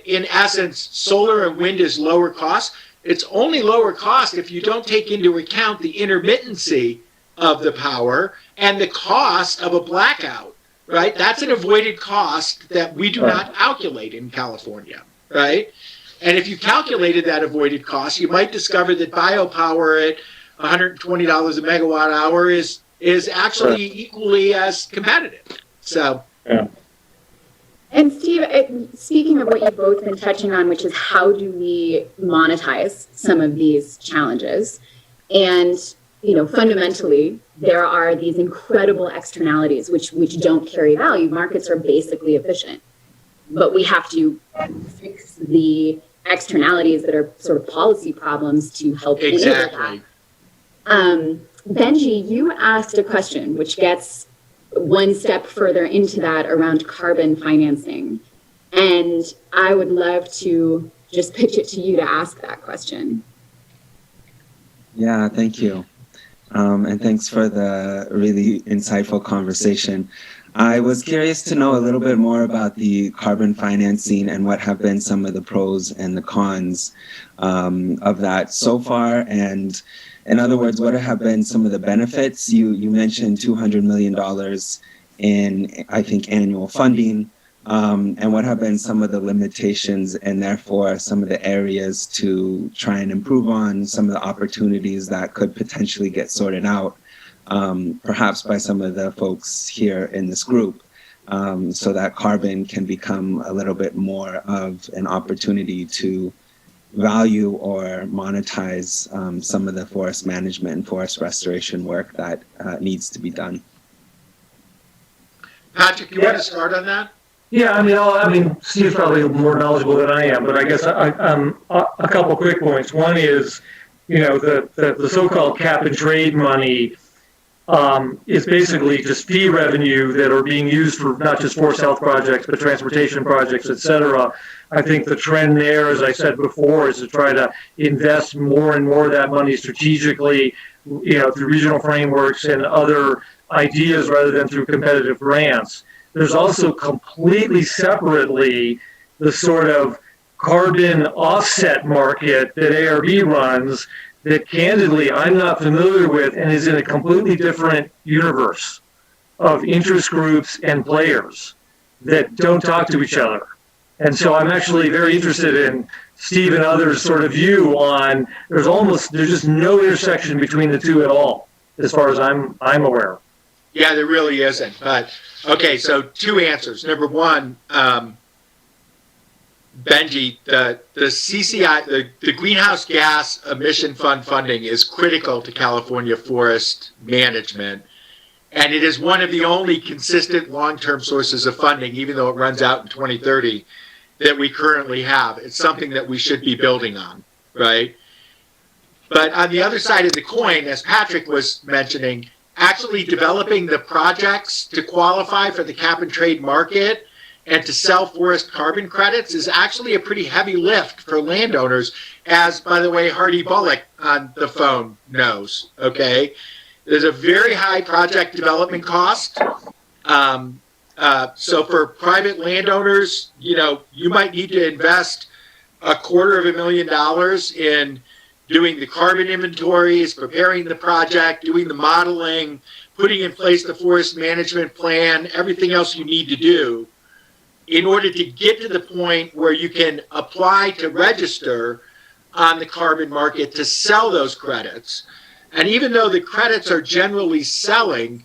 in essence, solar and wind is lower cost. It's only lower cost if you don't take into account the intermittency of the power and the cost of a blackout, right? That's an avoided cost that we do not calculate in California, right? And if you calculated that avoided cost, you might discover that biopower at $120 a megawatt hour is actually equally as competitive. So. Yeah. And Steve, speaking of what you've both been touching on, which is how do we monetize some of these challenges? And, fundamentally, there are these incredible externalities which don't carry value. Markets are basically efficient, but we have to fix the externalities that are sort of policy problems to help enable that. Benji, you asked a question which gets one step further into that around carbon financing. And I would love to just pitch it to you to ask that question. Yeah, thank you. And thanks for the really insightful conversation. I was curious to know a little bit more about the carbon financing and what have been some of the pros and the cons of that so far. And in other words, what have been some of the benefits? You mentioned $200 million in, I think, annual funding. And what have been some of the limitations and therefore some of the areas to try and improve on, some of the opportunities that could potentially get sorted out, perhaps by some of the folks here in this group. so that carbon can become a little bit more of an opportunity to value or monetize some of the forest management and forest restoration work that needs to be done. Patrick, you want to start on that? Yeah, I mean, Steve's probably more knowledgeable than I am, but I guess a couple quick points. One is, the so-called cap and trade money is basically just fee revenue that are being used for not just forest health projects, but transportation projects, et cetera. I think the trend there, as I said before, is to try to invest more and more of that money strategically, through regional frameworks and other ideas rather than through competitive grants. There's also completely separately the sort of carbon offset market that ARB runs that candidly I'm not familiar with and is in a completely different universe of interest groups and players that don't talk to each other. And so I'm actually very interested in Steve and others' sort of view on there's just no intersection between the two at all, as far as I'm aware. Yeah, there really isn't. But okay, so two answers. Number one, Benji, the CCI, the greenhouse gas emission fund funding is critical to California forest management, and it is one of the only consistent long-term sources of funding, even though it runs out in 2030, that we currently have. It's something that we should be building on, right? But on the other side of the coin, as Patrick was mentioning, actually developing the projects to qualify for the cap and trade market and to sell forest carbon credits is actually a pretty heavy lift for landowners, as, by the way, Hardy Bullock on the phone knows, okay? There's a very high project development cost. So for private landowners, you might need to invest $250,000 in doing the carbon inventories, preparing the project, doing the modeling, putting in place the forest management plan, everything else you need to do in order to get to the point where you can apply to register on the carbon market to sell those credits. And even though the credits are generally selling,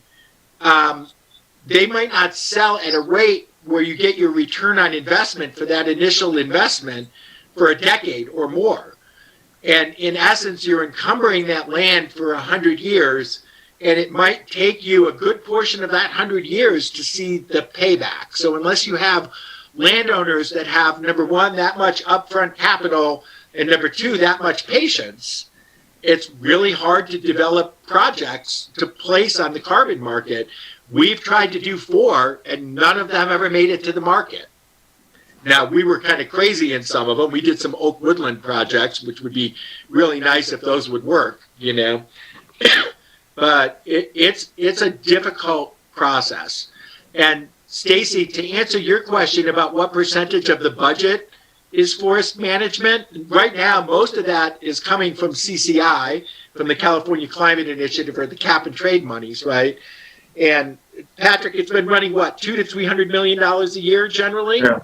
they might not sell at a rate where you get your return on investment for that initial investment for a decade or more. And in essence, you're encumbering that land for 100 years, and it might take you a good portion of that 100 years to see the payback. So unless you have landowners that have, number one, that much upfront capital, and number two, that much patience, it's really hard to develop projects to place on the carbon market. We've tried to do 4, and none of them ever made it to the market. Now, we were kind of crazy in some of them. We did some oak woodland projects, which would be really nice if those would work, But it's a difficult process. And Stacy, to answer your question about what percentage of the budget is forest management, right now, most of that is coming from CCI, from the California Climate Initiative, or the cap and trade monies, right? And Patrick, it's been running, what, $200 to $300 million a year generally? Yeah.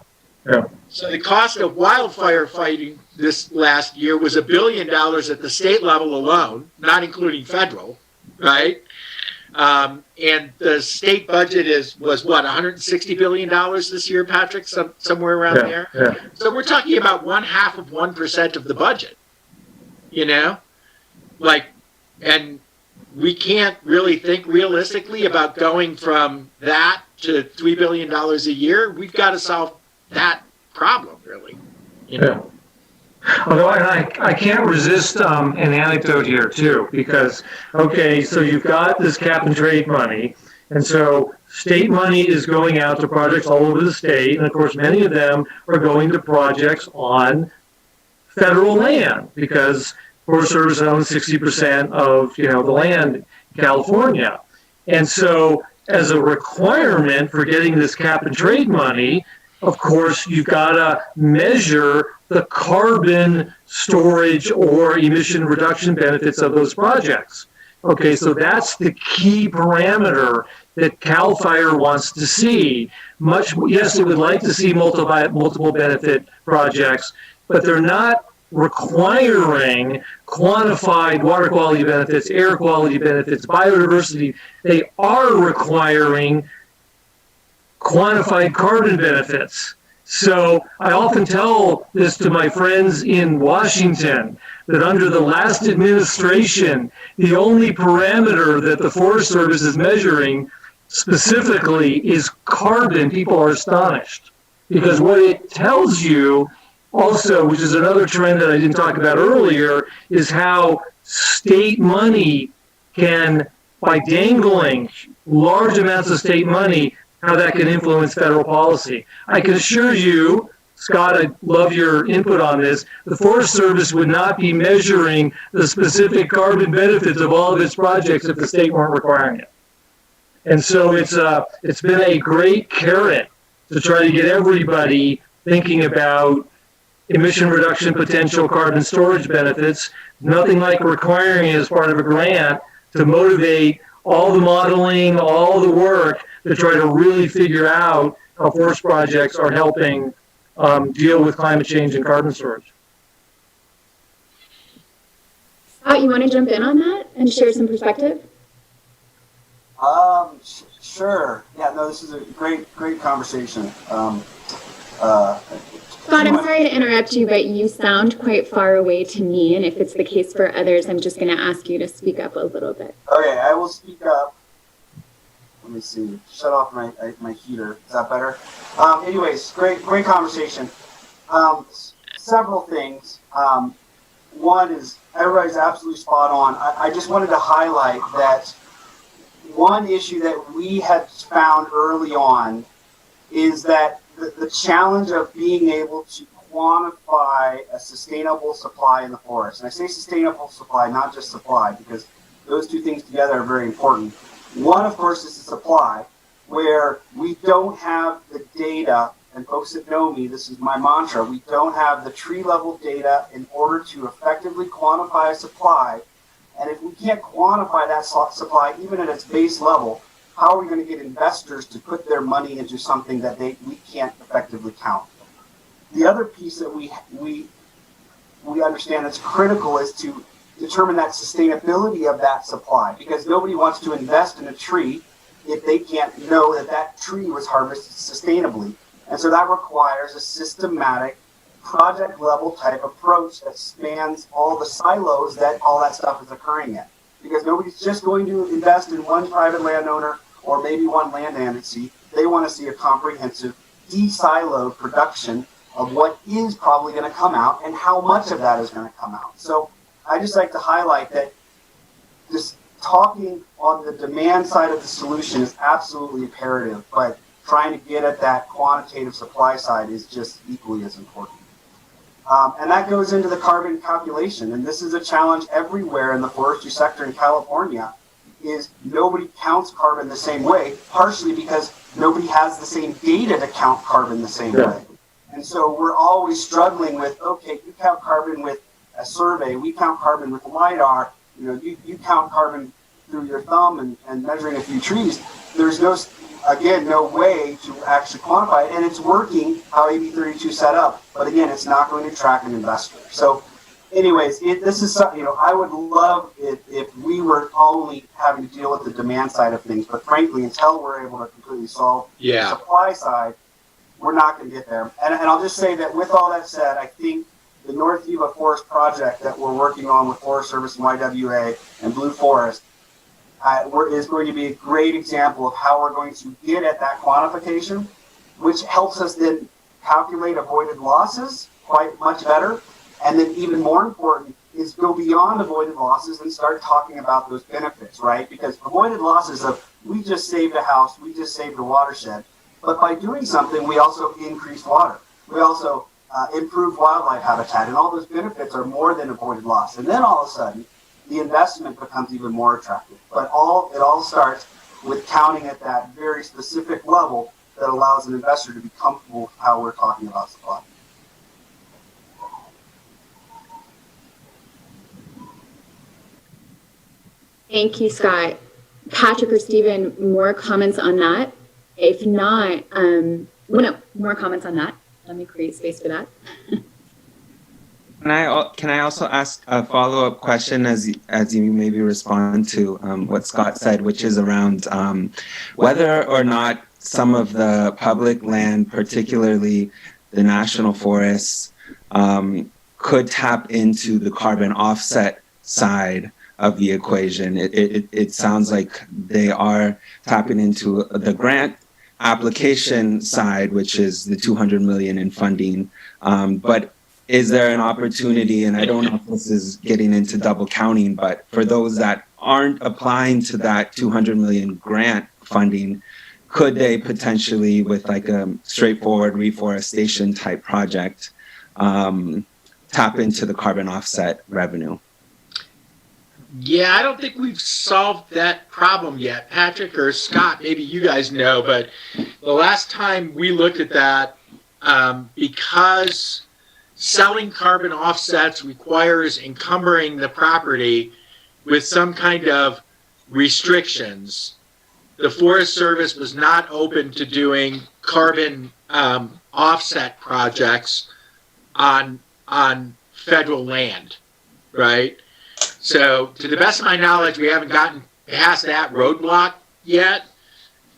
So the cost of wildfire fighting this last year was $1 billion at the state level alone, not including federal, right? And the state budget was what, $160 billion this year, Patrick? Somewhere around there. Yeah. So we're talking about 0.5% of the budget, and we can't really think realistically about going from that to $3 billion a year. We've got to solve that problem, really. Yeah. Although I can't resist an anecdote here too, because so you've got this cap and trade money, and so state money is going out to projects all over the state, and of course many of them are going to projects on federal land because Forest Service owns 60% of the land in California, and so as a requirement for getting this cap and trade money, of course, you've got to measure the carbon storage or emission reduction benefits of those projects. Okay, so that's the key parameter that CAL FIRE wants to see. Yes, it would like to see multiple benefit projects, but they're not requiring quantified water quality benefits, air quality benefits, biodiversity. They are requiring quantified carbon benefits. So I often tell this to my friends in Washington, that under the last administration, the only parameter that the Forest Service is measuring specifically is carbon. People are astonished because what it tells you also, which is another trend that I didn't talk about earlier, is how state money can, by dangling large amounts of state money, how that can influence federal policy. I can assure you, Scott, I'd love your input on this, the Forest Service would not be measuring the specific carbon benefits of all of its projects if the state weren't requiring it. And so it's been a great carrot to try to get everybody thinking about emission reduction potential carbon storage benefits. Nothing like requiring it as part of a grant to motivate all the modeling, all the work to try to really figure out how forest projects are helping deal with climate change and carbon storage. Scott, you want to jump in on that and share some perspective? Sure. Yeah, no, this is a great conversation. Scott, I'm sorry to interrupt you, but you sound quite far away to me, and if it's the case for others, I'm just going to ask you to speak up a little bit. Okay, I will speak up. Let me see. Shut off my heater. Is that better? Anyways, great conversation. Several things. One is everybody's absolutely spot on. I just wanted to highlight that one issue that we had found early on is that the challenge of being able to quantify a sustainable supply in the forest. And I say sustainable supply, not just supply, because those two things together are very important. One, of course, is the supply, where we don't have the data, and folks that know me, this is my mantra, we don't have the tree level data in order to effectively quantify a supply. And if we can't quantify that supply, even at its base level, how are we going to get investors to put their money into something that we can't effectively count? The other piece that we understand that's critical is to determine that sustainability of that supply, because nobody wants to invest in a tree if they can't know that that tree was harvested sustainably. And so that requires a systematic project level type approach that spans all the silos that all that stuff is occurring in. Because nobody's just going to invest in one private landowner or maybe one land agency. They want to see a comprehensive, de-siloed production of what is probably going to come out and how much of that is going to come out. So I just like to highlight that just talking on the demand side of the solution is absolutely imperative, but trying to get at that quantitative supply side is just equally as important. And that goes into the carbon calculation. And this is a challenge everywhere in the forestry sector in California, is nobody counts carbon the same way, partially because nobody has the same data to count carbon the same way. And so we're always struggling with, okay, you count carbon with a survey, we count carbon with LiDAR, you count carbon through your thumb and measuring a few trees. There's no way to actually quantify it, and it's working how AB 32 set up, but again, it's not going to attract an investor. So anyways, this is something, I would love it if we were only having to deal with the demand side of things, but frankly, until we're able to completely solve the supply side, we're not going to get there. And I'll just say that with all that said, I think the North Yuba Forest project that we're working on with Forest Service and YWA and Blue Forest is going to be a great example of how we're going to get at that quantification, which helps us then calculate avoided losses quite much better. And then even more important is go beyond avoided losses and start talking about those benefits, right? Because avoided losses of, we just saved a house, we just saved a watershed. But by doing something, we also increased water. We also improved wildlife habitat, and all those benefits are more than avoided loss. And then all of a sudden, the investment becomes even more attractive. But it all starts with counting at that very specific level that allows an investor to be comfortable with how we're talking about supply. Thank you, Scott. Patrick or Stephen, more comments on that? If not, more comments on that. Let me create space for that. Can I also ask a follow-up question as you maybe respond to what Scott said, which is around whether or not some of the public land, particularly the national forests, could tap into the carbon offset side of the equation. It sounds like they are tapping into the grant application side, which is the 200 million in funding. But is there an opportunity, and I don't know if this is getting into double counting, but for those that aren't applying to that 200 million grant funding, could they potentially, with like a straightforward reforestation type project, tap into the carbon offset revenue? Yeah, I don't think we've solved that problem yet. Patrick or Scott, maybe you guys know, but the last time we looked at that, because selling carbon offsets requires encumbering the property with some kind of restrictions, the Forest Service was not open to doing carbon offset projects on federal land, right? So to the best of my knowledge, we haven't gotten past that roadblock yet.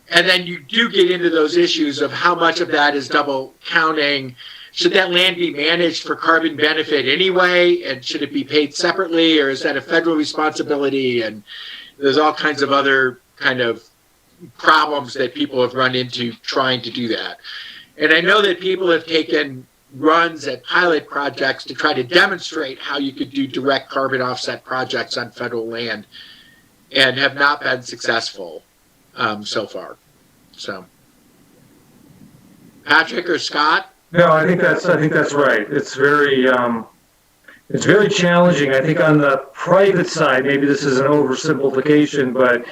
And then you do get into those issues of how much of that is double counting. Should that land be managed for carbon benefit anyway? And should it be paid separately? Or is that a federal responsibility? And there's all kinds of other kind of problems that people have run into trying to do that. And I know that people have taken runs at pilot projects to try to demonstrate how you could do direct carbon offset projects on federal land and have not been successful so far. So, Patrick or Scott? No, I think that's right. It's very challenging. I think on the private side, maybe this is an oversimplification, but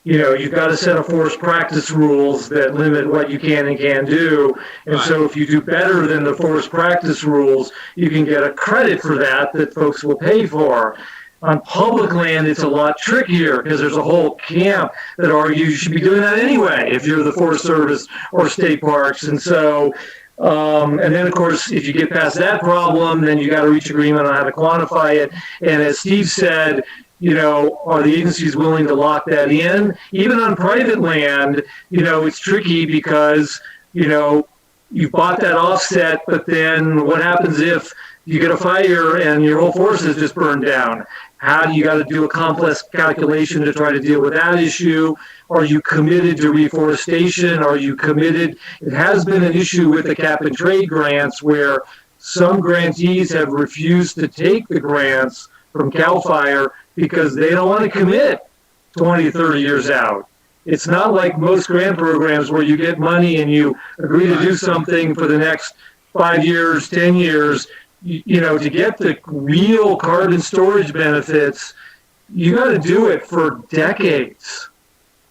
you know, you've got a set of forest practice rules that limit what you can and can't do. And so if you do better than the forest practice rules, you can get a credit for that folks will pay for. On public land, it's a lot trickier because there's a whole camp that argues you should be doing that anyway if you're the Forest Service or state parks. And so, and then of course, if you get past that problem, then you got to reach agreement on how to quantify it. And as Steve said, you know, are the agencies willing to lock that in? Even on private land, you know, it's tricky because, you know, you bought that offset, but then what happens if you get a fire and your whole forest is just burned down? How do you got to do a complex calculation to try to deal with that issue? Are you committed to reforestation? Are you committed? It has been an issue with the cap and trade grants where some grantees have refused to take the grants from CAL FIRE because they don't want to commit 20, 30 years out. It's not like most grant programs where you get money and you agree to do something for the next 5 years, 10 years. You know, to get the real carbon storage benefits, you got to do it for decades.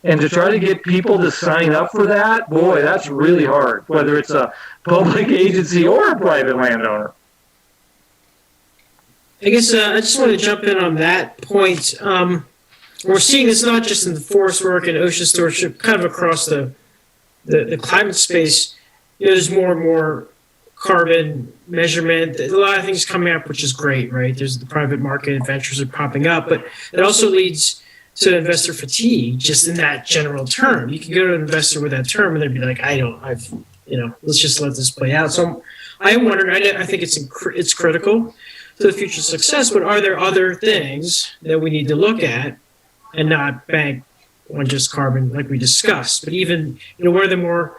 And to try to get people to sign up for that, boy, that's really hard, whether it's a public agency or a private landowner. I guess I just want to jump in on that point. We're seeing this not just in the forest work and ocean stewardship, kind of across the climate space. You know, there's more and more carbon measurement. A lot of things coming up, which is great, right? There's the private market ventures are popping up, but it also leads to investor fatigue just in that general term. You can go to an investor with that term and they'd be like, let's just let this play out. So I'm wondering, I think it's critical to the future success, but are there other things that we need to look at and not bank on just carbon like we discussed, but even, you know, what are the more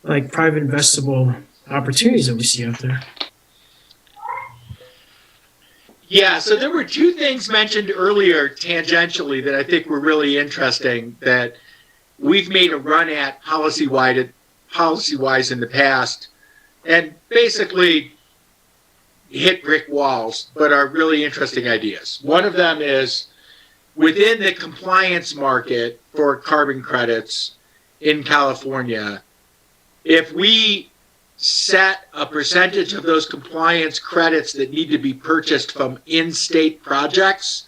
like private investable opportunities that we see out there? Yeah, so there were two things mentioned earlier tangentially that I think were really interesting that we've made a run at policy-wise in the past and basically hit brick walls, but are really interesting ideas. One of them is within the compliance market for carbon credits in California, if we set a percentage of those compliance credits that need to be purchased from in-state projects,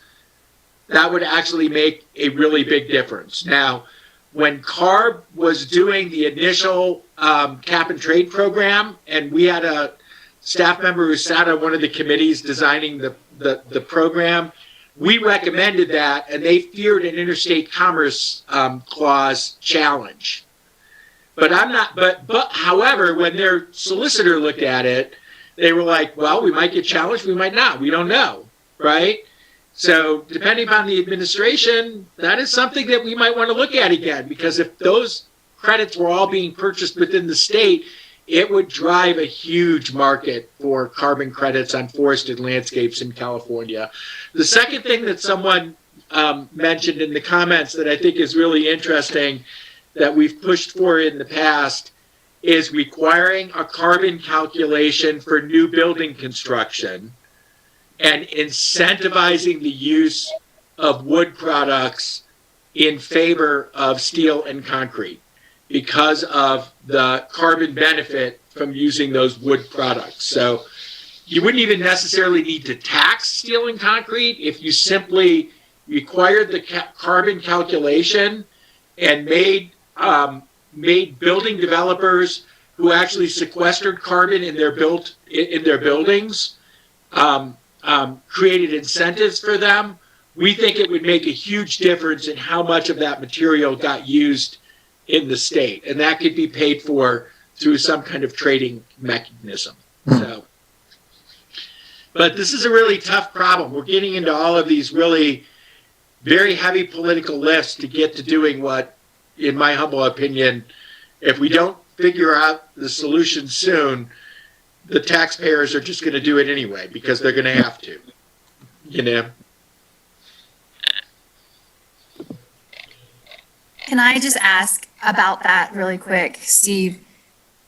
that would actually make a really big difference. Now, when CARB was doing the initial cap and trade program, and we had a staff member who sat on one of the committees designing the program, we recommended that, and they feared an interstate commerce clause challenge. But I'm not, but however, when their solicitor looked at it, they were like, well, we might get challenged, we might not, we don't know, right? So depending upon the administration, that is something that we might want to look at again, because if those credits were all being purchased within the state, it would drive a huge market for carbon credits on forested landscapes in California. The second thing that someone mentioned in the comments that I think is really interesting that we've pushed for in the past is requiring a carbon calculation for new building construction and incentivizing the use of wood products in favor of steel and concrete because of the carbon benefit from using those wood products. So you wouldn't even necessarily need to tax steel and concrete if you simply required the carbon calculation and made building developers who actually sequestered carbon in their buildings, created incentives for them. We think it would make a huge difference in how much of that material got used in the state, and that could be paid for through some kind of trading mechanism. So, but this is a really tough problem. We're getting into all of these really very heavy political lifts to get to doing what, in my humble opinion, if we don't figure out the solution soon, the taxpayers are just going to do it anyway because they're going to have to, you know. Can I just ask about that really quick, Steve?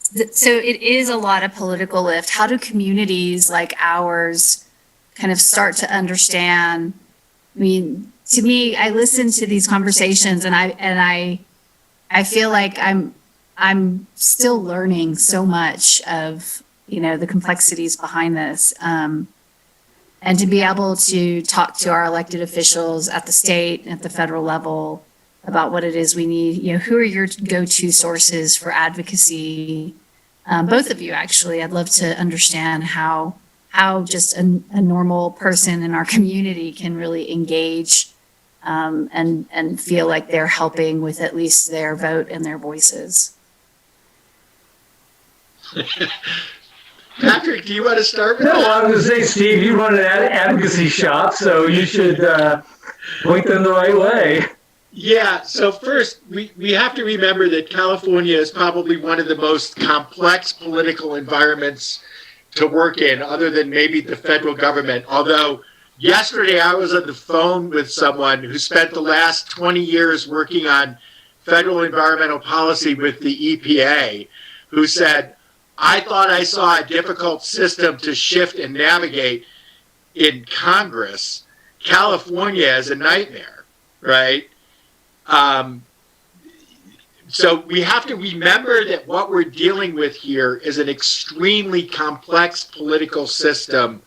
So it is a lot of political lift. How do communities like ours kind of start to understand? I mean, to me, I listen to these conversations and I feel like I'm still learning so much of, you know, the complexities behind this. And to be able to talk to our elected officials at the state, at the federal level about what it is we need, you know, who are your go-to sources for advocacy? Both of you, actually. I'd love to understand how just a normal person in our community can really engage and feel like they're helping with at least their vote and their voices. Patrick, do you want to start with No, that? I was going to say, Steve, you run an advocacy shop, so you should point them the right way. Yeah, so first, we have to remember that California is probably one of the most complex political environments to work in, other than maybe the federal government. Although yesterday I was on the phone with someone who spent the last 20 years working on federal environmental policy with the EPA, who said, I thought I saw a difficult system to shift and navigate in Congress. California is a nightmare, right? So we have to remember that what we're dealing with here is an extremely complex political system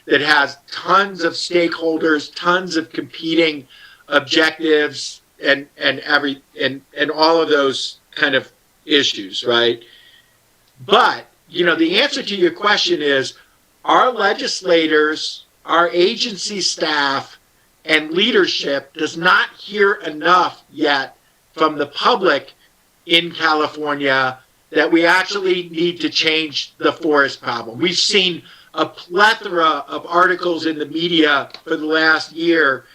that has tons of stakeholders, tons of competing objectives, and all of those kind of issues, right? But, you know, the answer to your question is our legislators, our agency staff, and leadership does not hear enough yet from the public in California that we actually need to change the forest problem. We've seen a plethora of articles in the media for the last year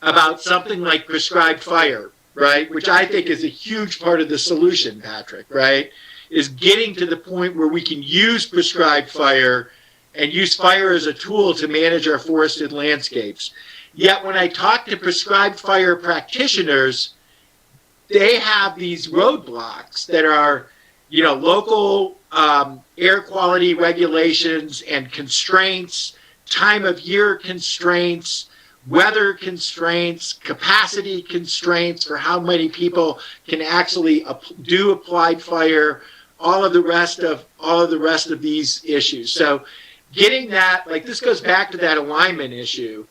about something like prescribed fire, right? Which I think is a huge part of the solution, Patrick, right? Is getting to the point where we can use prescribed fire and use fire as a tool to manage our forested landscapes. Yet when I talk to prescribed fire practitioners, they have these roadblocks that are, you know, local air quality regulations and constraints, time of year constraints, weather constraints, capacity constraints for how many people can actually do applied fire, all of the rest of these issues. So getting that, like, this goes back to that alignment issue.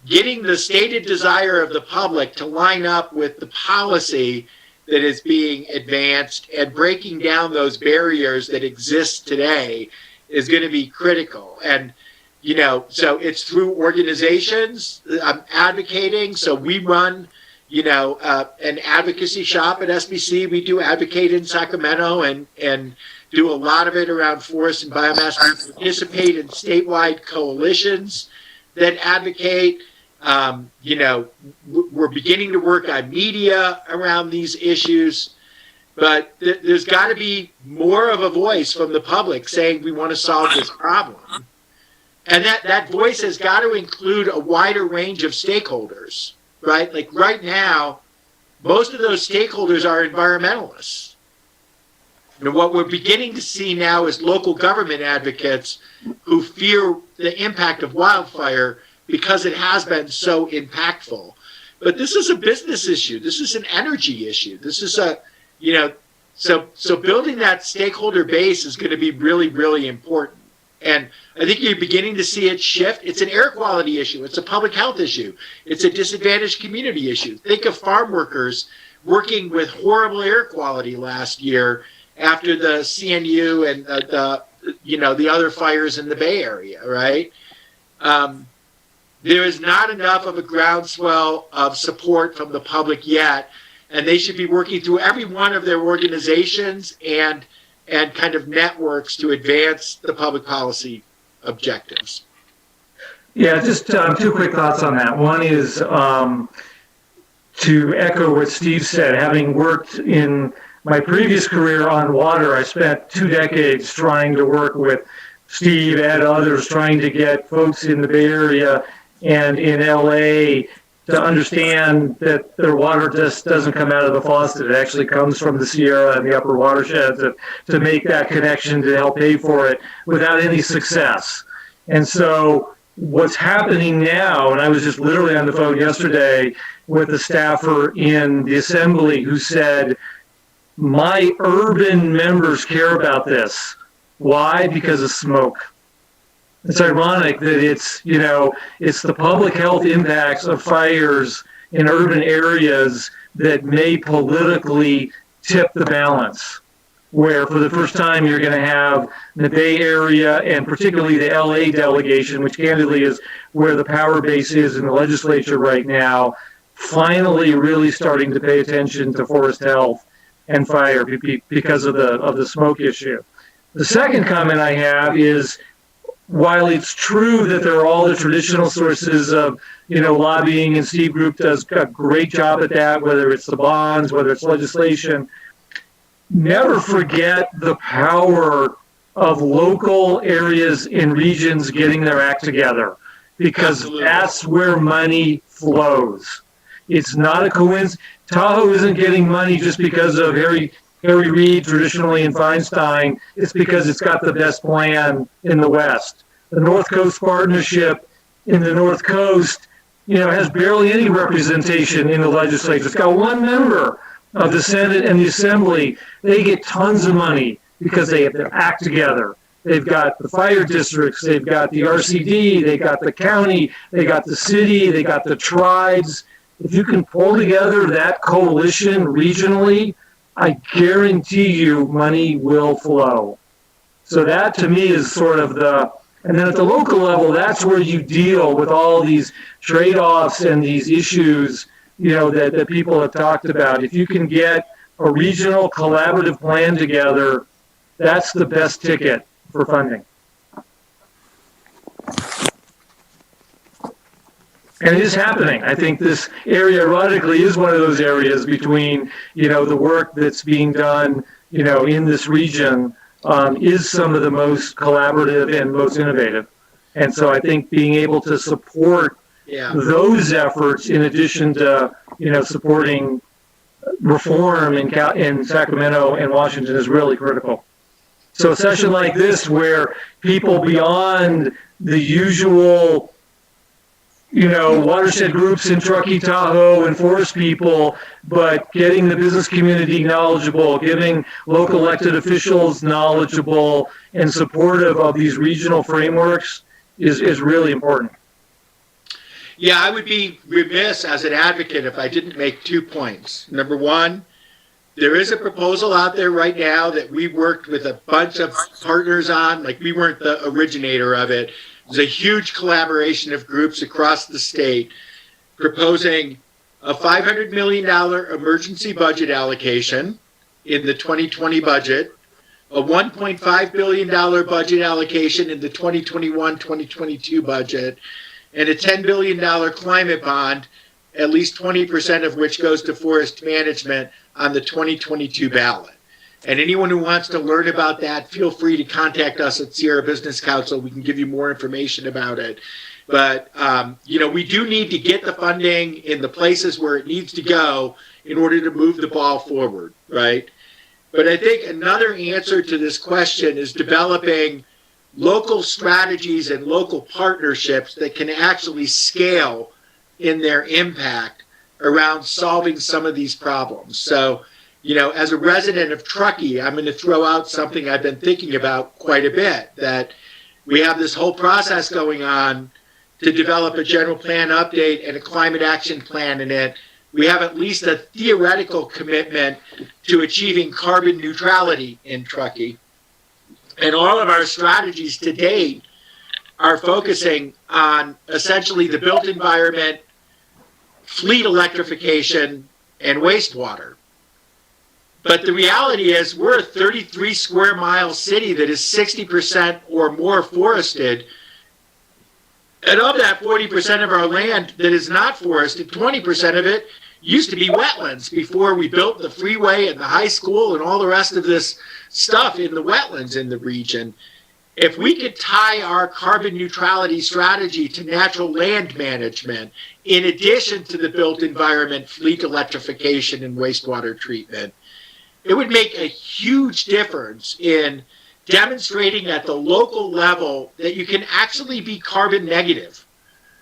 Getting the stated desire of the public to line up with the policy that is being advanced and breaking down those barriers that exist today is going to be critical. And, you know, so it's through organizations. I'm advocating. So we run, an advocacy shop at SBC. We do advocate in Sacramento and do a lot of it around forest and biomass. We participate in statewide coalitions that advocate. We're beginning to work on media around these issues, but there's got to be more of a voice from the public saying we want to solve this problem. And that voice has got to include a wider range of stakeholders, right? Like right now, most of those stakeholders are environmentalists. What we're beginning to see now is local government advocates who fear the impact of wildfire because it has been so impactful. But this is a business issue. This is an energy issue. This is so building that stakeholder base is going to be really, really important. And I think you're beginning to see it shift. It's an air quality issue. It's a public health issue. It's a disadvantaged community issue. Think of farm workers working with horrible air quality last year after the CNU and the other fires in the Bay Area, right? There is not enough of a groundswell of support from the public yet, and they should be working through every one of their organizations and kind of networks to advance the public policy objectives. Yeah, just two quick thoughts on that. One is to echo what Steve said. Having worked in my previous career on water, I spent 2 decades trying to work with Steve and others, trying to get folks in the Bay Area and in LA to understand that their water just doesn't come out of the faucet. It actually comes from the Sierra and the upper watersheds, to make that connection to help pay for it without any success. And so what's happening now, and I was just literally on the phone yesterday with a staffer in the assembly who said, my urban members care about this. Why? Because of smoke. It's ironic that it's the public health impacts of fires in urban areas that may politically tip the balance, where for the first time you're going to have the Bay Area and particularly the LA delegation, which candidly is where the power base is in the legislature right now, finally really starting to pay attention to forest health and fire because of the smoke issue. The second comment I have is, while it's true that there are all the traditional sources of, lobbying, and Steve Group does a great job at that, whether it's the bonds, whether it's legislation, never forget the power of local areas and regions getting their act together, because that's where money flows. It's not a coincidence. Tahoe isn't getting money just because of Harry Reid traditionally in Feinstein. It's because it's got the best plan in the West. The North Coast Partnership in the North Coast, has barely any representation in the legislature. It's got one member of the Senate and the Assembly. They get tons of money because they have to act together. They've got the fire districts, they've got the RCD, they got the county, they got the city, they got the tribes. If you can pull together that coalition regionally, I guarantee you money will flow. So that to me is sort of and then at the local level, that's where you deal with all these trade-offs and these issues, that people have talked about. If you can get a regional collaborative plan together, that's the best ticket for funding. And it is happening. I think this area, ironically, is one of those areas between, the work that's being done, in this region is some of the most collaborative and most innovative. And so I think being able to support those efforts, in addition to, supporting reform in Sacramento and Washington, is really critical. So a session like this, where people beyond the usual watershed groups in Truckee, Tahoe, and forest people, but getting the business community knowledgeable, getting local elected officials knowledgeable and supportive of these regional frameworks is really important. Yeah, I would be remiss as an advocate if I didn't make 2 points. Number one, there is a proposal out there right now that we worked with a bunch of partners on. Like, we weren't the originator of it. There's a huge collaboration of groups across the state proposing a $500 million emergency budget allocation in the 2020 budget, a $1.5 billion budget allocation in the 2021-2022 budget, and a $10 billion climate bond, at least 20% of which goes to forest management on the 2022 ballot. And anyone who wants to learn about that, feel free to contact us at Sierra Business Council. We can give you more information about it. But, we do need to get the funding in the places where it needs to go in order to move the ball forward, right? But I think another answer to this question is developing local strategies and local partnerships that can actually scale in their impact around solving some of these problems. So, as a resident of Truckee, I'm going to throw out something I've been thinking about quite a bit, that we have this whole process going on to develop a general plan update and a climate action plan in it. We have at least a theoretical commitment to achieving carbon neutrality in Truckee. And all of our strategies to date are focusing on essentially the built environment, fleet electrification, and wastewater. But the reality is we're a 33 square mile city that is 60% or more forested. And of that 40% of our land that is not forested, 20% of it used to be wetlands before we built the freeway and the high school and all the rest of this stuff in the wetlands in the region. If we could tie our carbon neutrality strategy to natural land management, in addition to the built environment, fleet electrification, and wastewater treatment, it would make a huge difference in demonstrating at the local level that you can actually be carbon negative,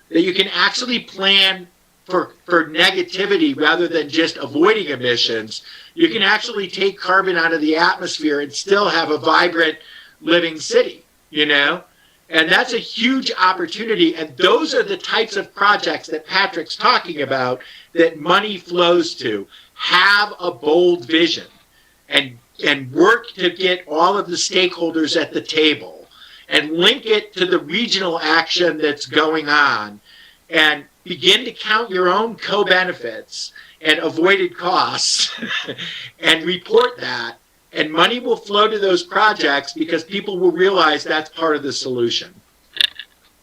that you can actually plan for negativity rather than just avoiding emissions. You can actually take carbon out of the atmosphere and still have a vibrant living city, And that's a huge opportunity. And those are the types of projects that Patrick's talking about that money flows to. Have a bold vision and work to get all of the stakeholders at the table and link it to the regional action that's going on and begin to count your own co-benefits and avoided costs and report that, and money will flow to those projects because people will realize that's part of the solution.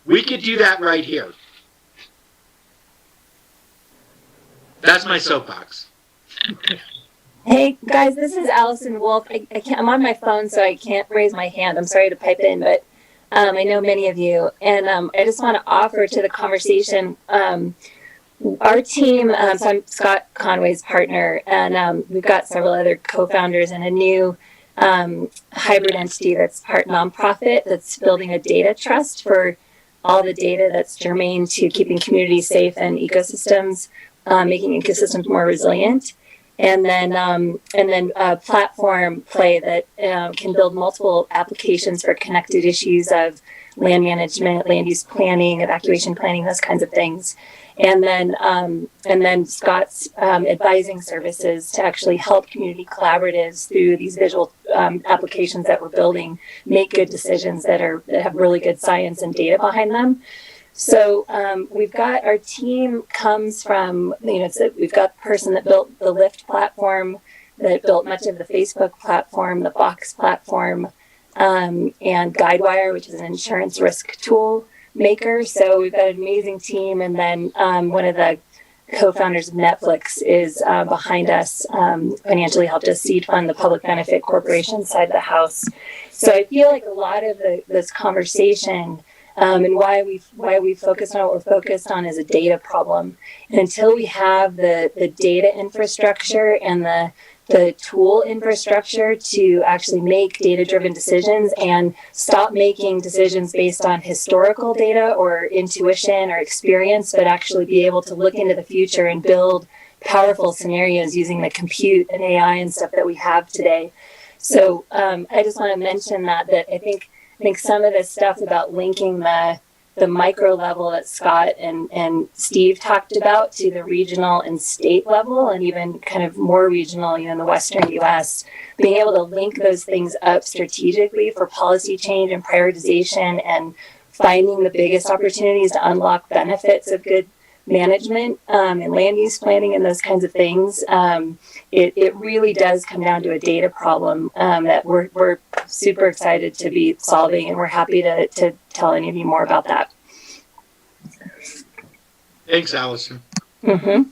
We could do that right here. That's my soapbox. Hey guys, this is Allison Wolf. I can't, I'm on my phone, so I can't raise my hand. I'm sorry to pipe in, but I know many of you, and I just want to offer to the conversation. Our team, so I'm Scott Conway's partner, and we've got several other co-founders and a new hybrid entity that's part nonprofit that's building a data trust for all the data that's germane to keeping communities safe and ecosystems, making ecosystems more resilient. And then a platform play that can build multiple applications for connected issues of land management, land use planning, evacuation planning, those kinds of things. And then Scott's advising services to actually help community collaboratives through these visual applications that we're building make good decisions that have really good science and data behind them. So we've got our team comes from, we've got the person that built the Lyft platform, that built much of the Facebook platform, the Box platform, and Guidewire, which is an insurance risk tool maker. So we've got an amazing team. And then one of the co-founders of Netflix is behind us, financially helped us seed fund the public benefit corporation side of the house. So I feel like a lot of this conversation and why we focus on what we're focused on is a data problem. And until we have the data infrastructure and the tool infrastructure to actually make data-driven decisions and stop making decisions based on historical data or intuition or experience, but actually be able to look into the future and build powerful scenarios using the compute and AI and stuff that we have today. So I just want to mention that I think some of this stuff about linking the micro level that Scott and Steve talked about to the regional and state level, and even kind of more regional, in the Western US, being able to link those things up strategically for policy change and prioritization and finding the biggest opportunities to unlock benefits of good management and land use planning and those kinds of things. It really does come down to a data problem that we're super excited to be solving, and we're happy to tell any of you more about that. Thanks, Allison. Mm-hmm.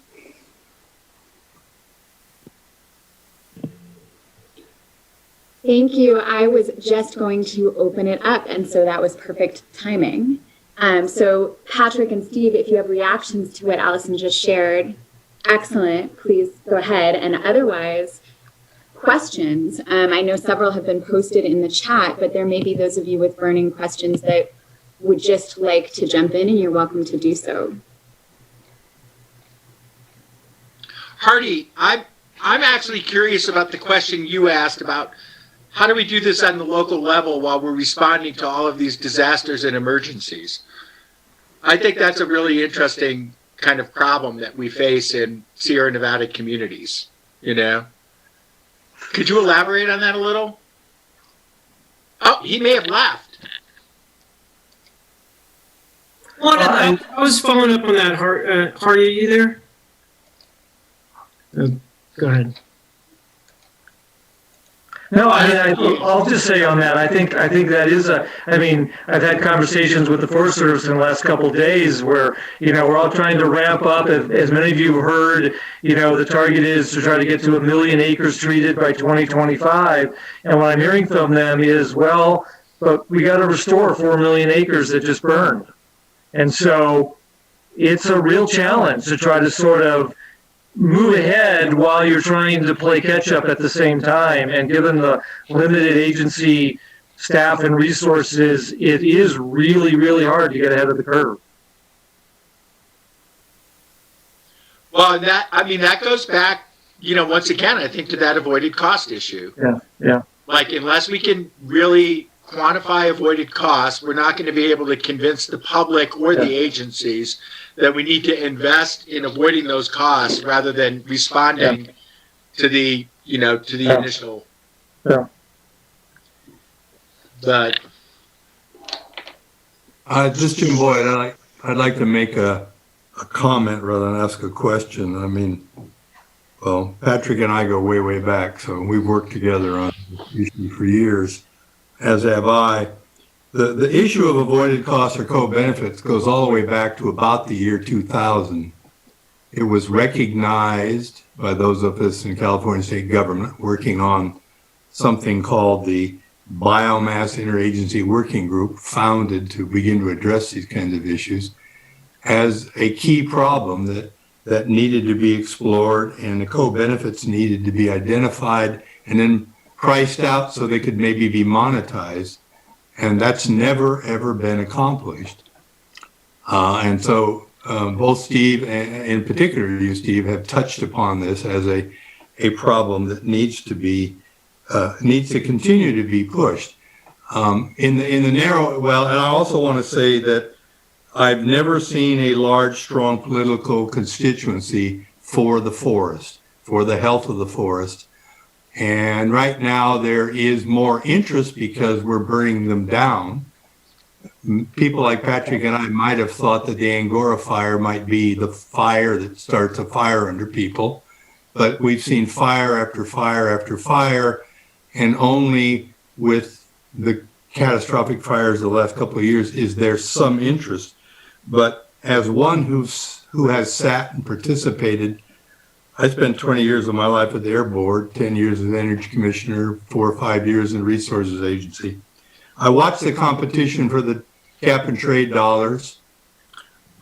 Thank you. I was just going to open it up, and so that was perfect timing. So Patrick and Steve, if you have reactions to what Allison just shared, excellent, please go ahead. And otherwise, questions. I know several have been posted in the chat, but there may be those of you with burning questions that would just like to jump in, and you're welcome to do so. Hardy, I'm actually curious about the question you asked about how do we do this on the local level while we're responding to all of these disasters and emergencies? I think that's a really interesting kind of problem that we face in Sierra Nevada communities, you know? Could you elaborate on that a little? Oh, he may have left. Well, I was following up on that. Hardy, are you there? Go ahead. No, I mean, I'll just say on that, I think that is I mean, I've had conversations with the Forest Service in the last couple of days where, we're all trying to ramp up. As many of you have heard, the target is to try to get to 1 million acres treated by 2025. And what I'm hearing from them is, well, but we got to restore 4 million acres that just burned. And so it's a real challenge to try to sort of move ahead while you're trying to play catch up at the same time. And given the limited agency staff and resources, it is really, really hard to get ahead of the curve. Well, that goes back, once again, I think to that avoided cost issue. Yeah. Like, unless we can really quantify avoided costs, we're not going to be able to convince the public or the agencies that we need to invest in avoiding those costs rather than responding to the, initial. Yeah. But this is Jim Boyd. I'd like to make a comment rather than ask a question. I mean, well, Patrick and I go way, way back, so we've worked together on this issue for years, as have I. The issue of avoided costs or co-benefits goes all the way back to about the year 2000. It was recognized by those of us in California state government working on something called the Biomass Interagency Working Group, founded to begin to address these kinds of issues, as a key problem that needed to be explored, and the co-benefits needed to be identified and then priced out so they could maybe be monetized. And that's never, ever been accomplished. And so both Steve and in particular you, Steve, have touched upon this as a problem that needs to continue to be pushed. In the narrow, well, and I also want to say that I've never seen a large, strong political constituency for the forest, for the health of the forest. And right now there is more interest because we're burning them down. People like Patrick and I might have thought that the Angora fire might be the fire that starts a fire under people, but we've seen fire after fire after fire, and only with the catastrophic fires the last couple of years is there some interest. But as one who has sat and participated, I spent 20 years of my life at the Air Board, 10 years as Energy Commissioner, 4 or 5 years in the Resources Agency. I watched the competition for the cap and trade dollars,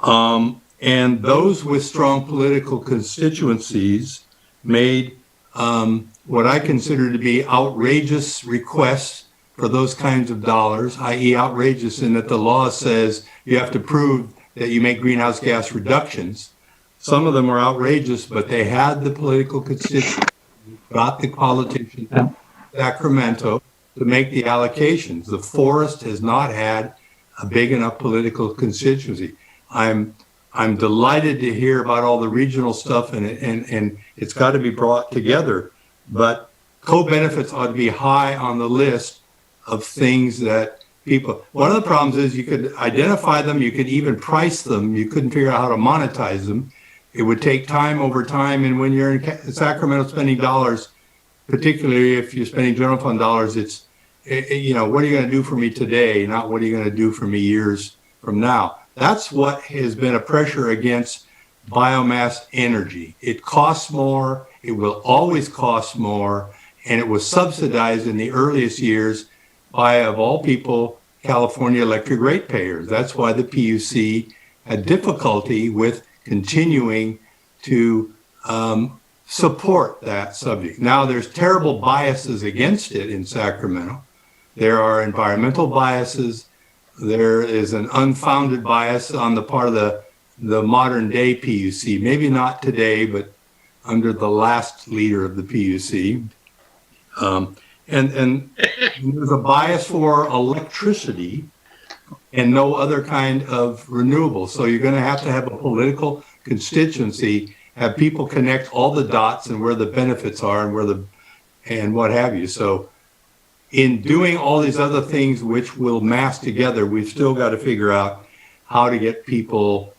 and those with strong political constituencies made what I consider to be outrageous requests for those kinds of dollars, i.e. outrageous in that the law says you have to prove that you make greenhouse gas reductions. Some of them were outrageous, but they had the political constituency, got the politicians in Sacramento to make the allocations. The forest has not had a big enough political constituency. I'm delighted to hear about all the regional stuff, and it's got to be brought together. But co-benefits ought to be high on the list of things that people. One of the problems is you could identify them, you could even price them, you couldn't figure out how to monetize them. It would take time over time, and when you're in Sacramento spending dollars, particularly if you're spending general fund dollars, it's, you know, what are you going to do for me today, not what are you going to do for me years from now. That's what has been a pressure against biomass energy. It costs more, it will always cost more, and it was subsidized in the earliest years by, of all people, California electric ratepayers. That's why the PUC had difficulty with continuing to support that subject. Now, there's terrible biases against it in Sacramento. There are environmental biases. There is an unfounded bias on the part of the modern day PUC, maybe not today, but under the last leader of the PUC. And there's a bias for electricity and no other kind of renewable. So you're going to have a political constituency, have people connect all the dots and where the benefits are and what have you. So in doing all these other things which will mass together, we've still got to figure out how to get people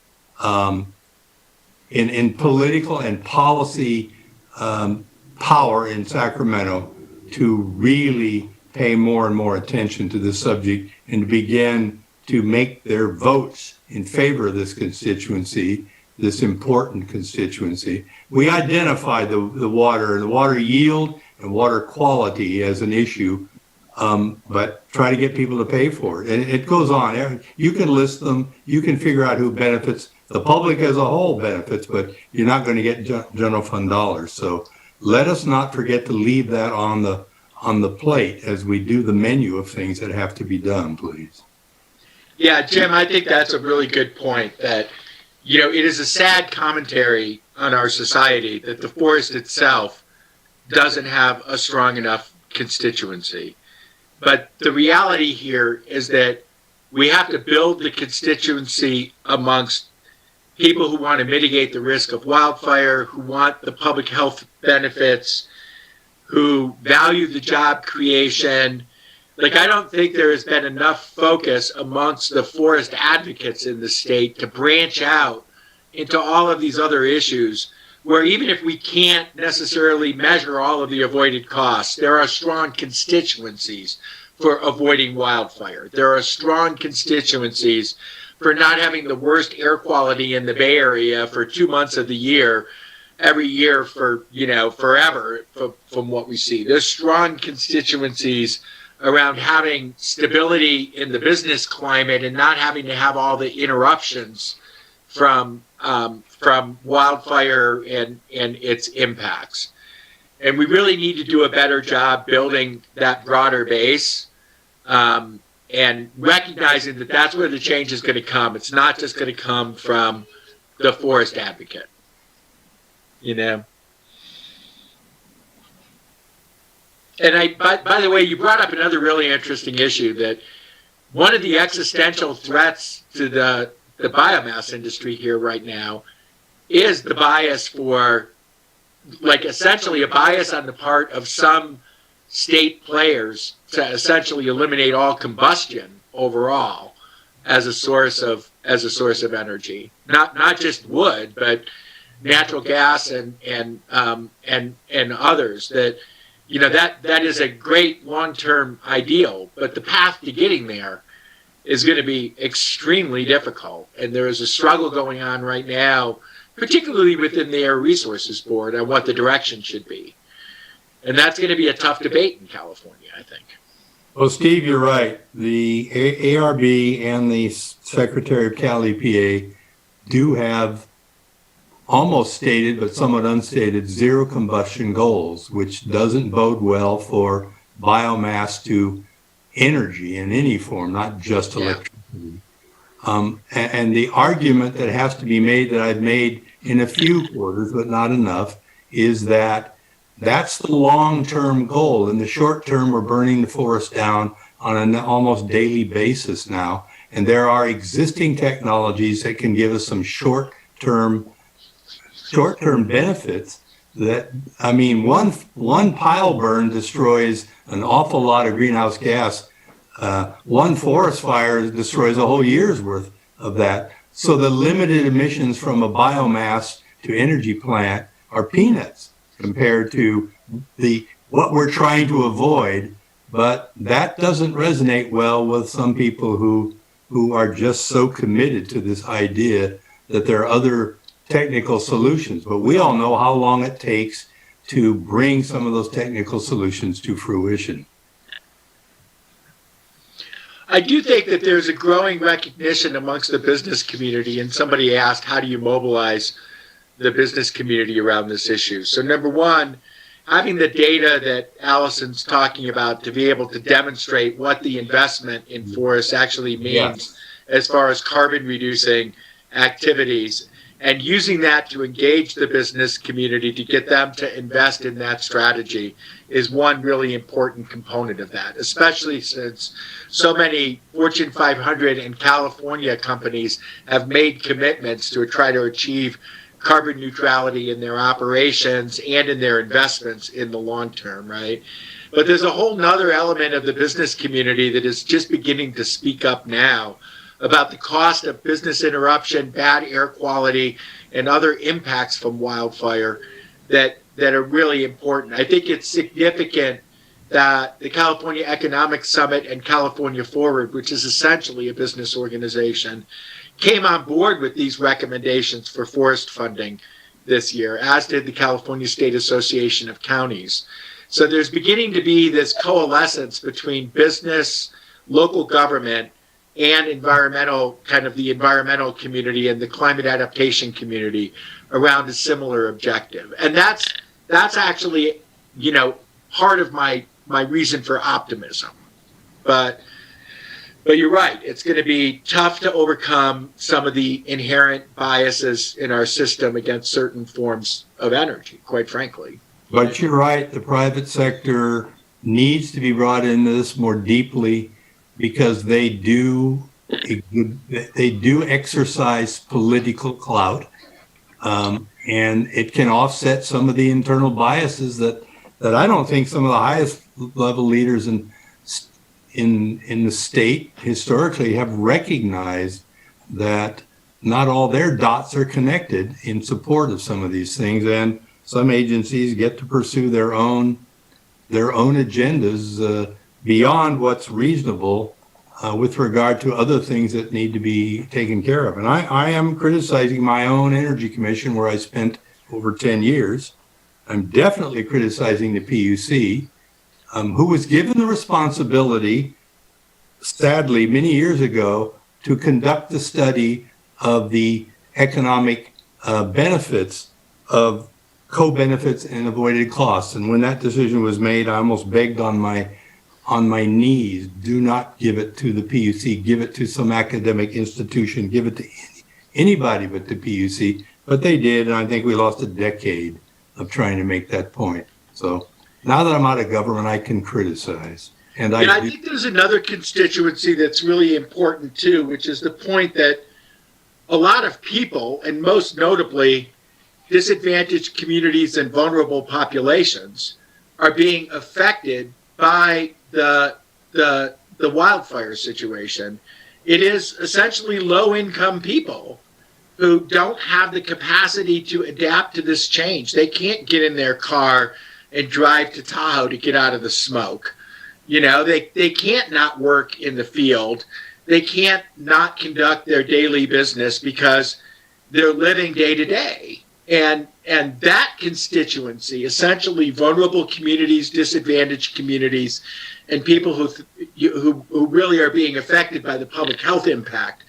in political and policy power in Sacramento to really pay more and more attention to this subject and to begin to make their votes in favor of this constituency, this important constituency. We identified the water yield and water quality as an issue, but try to get people to pay for it. And it goes on. You can list them, you can figure out who benefits. The public as a whole benefits, but you're not going to get general fund dollars. So let us not forget to leave that on the plate as we do the menu of things that have to be done, please. Yeah, Jim, I think that's a really good point, that, you know, it is a sad commentary on our society that the forest itself doesn't have a strong enough constituency. But the reality here is that we have to build the constituency amongst people who want to mitigate the risk of wildfire, who want the public health benefits, who value the job creation. Like, I don't think there has been enough focus amongst the forest advocates in the state to branch out into all of these other issues, where even if we can't necessarily measure all of the avoided costs, there are strong constituencies for avoiding wildfire. There are strong constituencies for not having the worst air quality in the Bay Area for 2 months of the year, every year for, you know, forever from what we see. There's strong constituencies around having stability in the business climate and not having to have all the interruptions from wildfire and its impacts. And we really need to do a better job building that broader base, and recognizing that that's where the change is going to come. It's not just going to come from the forest advocate, you know. And by the way, you brought up another really interesting issue, that one of the existential threats to the biomass industry here right now is the bias for, like, essentially a bias on the part of some state players to essentially eliminate all combustion overall as a source of energy. Not just wood, but natural gas and others. That, you know, that is a great long-term ideal, but the path to getting there is going to be extremely difficult. And there is a struggle going on right now, particularly within the Air Resources Board, on what the direction should be. And that's going to be a tough debate in California, I think. Well, Steve, you're right. The ARB and the Secretary of Cal EPA do have almost stated, but somewhat unstated, zero combustion goals, which doesn't bode well for biomass to energy in any form, not just electricity. And the argument that has to be made, that I've made in a few quarters, but not enough, is that that's the long-term goal. In the short term, we're burning the forest down on an almost daily basis now. And there are existing technologies that can give us some short-term benefits. That, I mean, one pile burn destroys an awful lot of greenhouse gas One forest fire destroys a whole year's worth of that. So the limited emissions from a biomass to energy plant are peanuts compared to what we're trying to avoid. But that doesn't resonate well with some people who are just so committed to this idea that there are other technical solutions. But we all know how long it takes to bring some of those technical solutions to fruition. I do think that there's a growing recognition amongst the business community, and somebody asked, how do you mobilize the business community around this issue? So number one, having the data that Allison's talking about to be able to demonstrate what the investment in forests actually means as far as carbon reducing activities, and using that to engage the business community to get them to invest in that strategy is one really important component of that, especially since so many Fortune 500 and California companies have made commitments to try to achieve carbon neutrality in their operations and in their investments in the long term, right? But there's a whole nother element of the business community that is just beginning to speak up now about the cost of business interruption, bad air quality, and other impacts from wildfire that are really important. I think it's significant that the California Economic Summit and California Forward, which is essentially a business organization, came on board with these recommendations for forest funding this year, as did the California State Association of Counties. So there's beginning to be this coalescence between business, local government, and the environmental community and the climate adaptation community around a similar objective. And that's actually, part of my reason for optimism. But you're right, it's going to be tough to overcome some of the inherent biases in our system against certain forms of energy, quite frankly. But you're right, the private sector needs to be brought into this more deeply, because they do exercise political clout, and it can offset some of the internal biases that I don't think some of the highest level leaders in the state historically have recognized, that not all their dots are connected in support of some of these things, and some agencies get to pursue their own agendas beyond what's reasonable with regard to other things that need to be taken care of. And I am criticizing my own Energy Commission, where I spent over 10 years. I'm definitely criticizing the PUC, who was given the responsibility, sadly, many years ago, to conduct the study of the economic benefits of co-benefits and avoided costs. And when that decision was made, I almost begged on my knees, do not give it to the PUC, give it to some academic institution, give it to anybody but the PUC. But they did, and I think we lost a decade of trying to make that point. So now that I'm out of government, I can criticize. And I think there's another constituency that's really important too, which is the point that a lot of people, and most notably disadvantaged communities and vulnerable populations, are being affected by the wildfire situation. It is essentially low-income people who don't have the capacity to adapt to this change. They can't get in their car and drive to Tahoe to get out of the smoke. They can't not work in the field. They can't not conduct their daily business because they're living day to day. And that constituency, essentially vulnerable communities, disadvantaged communities, and people who really are being affected by the public health impact,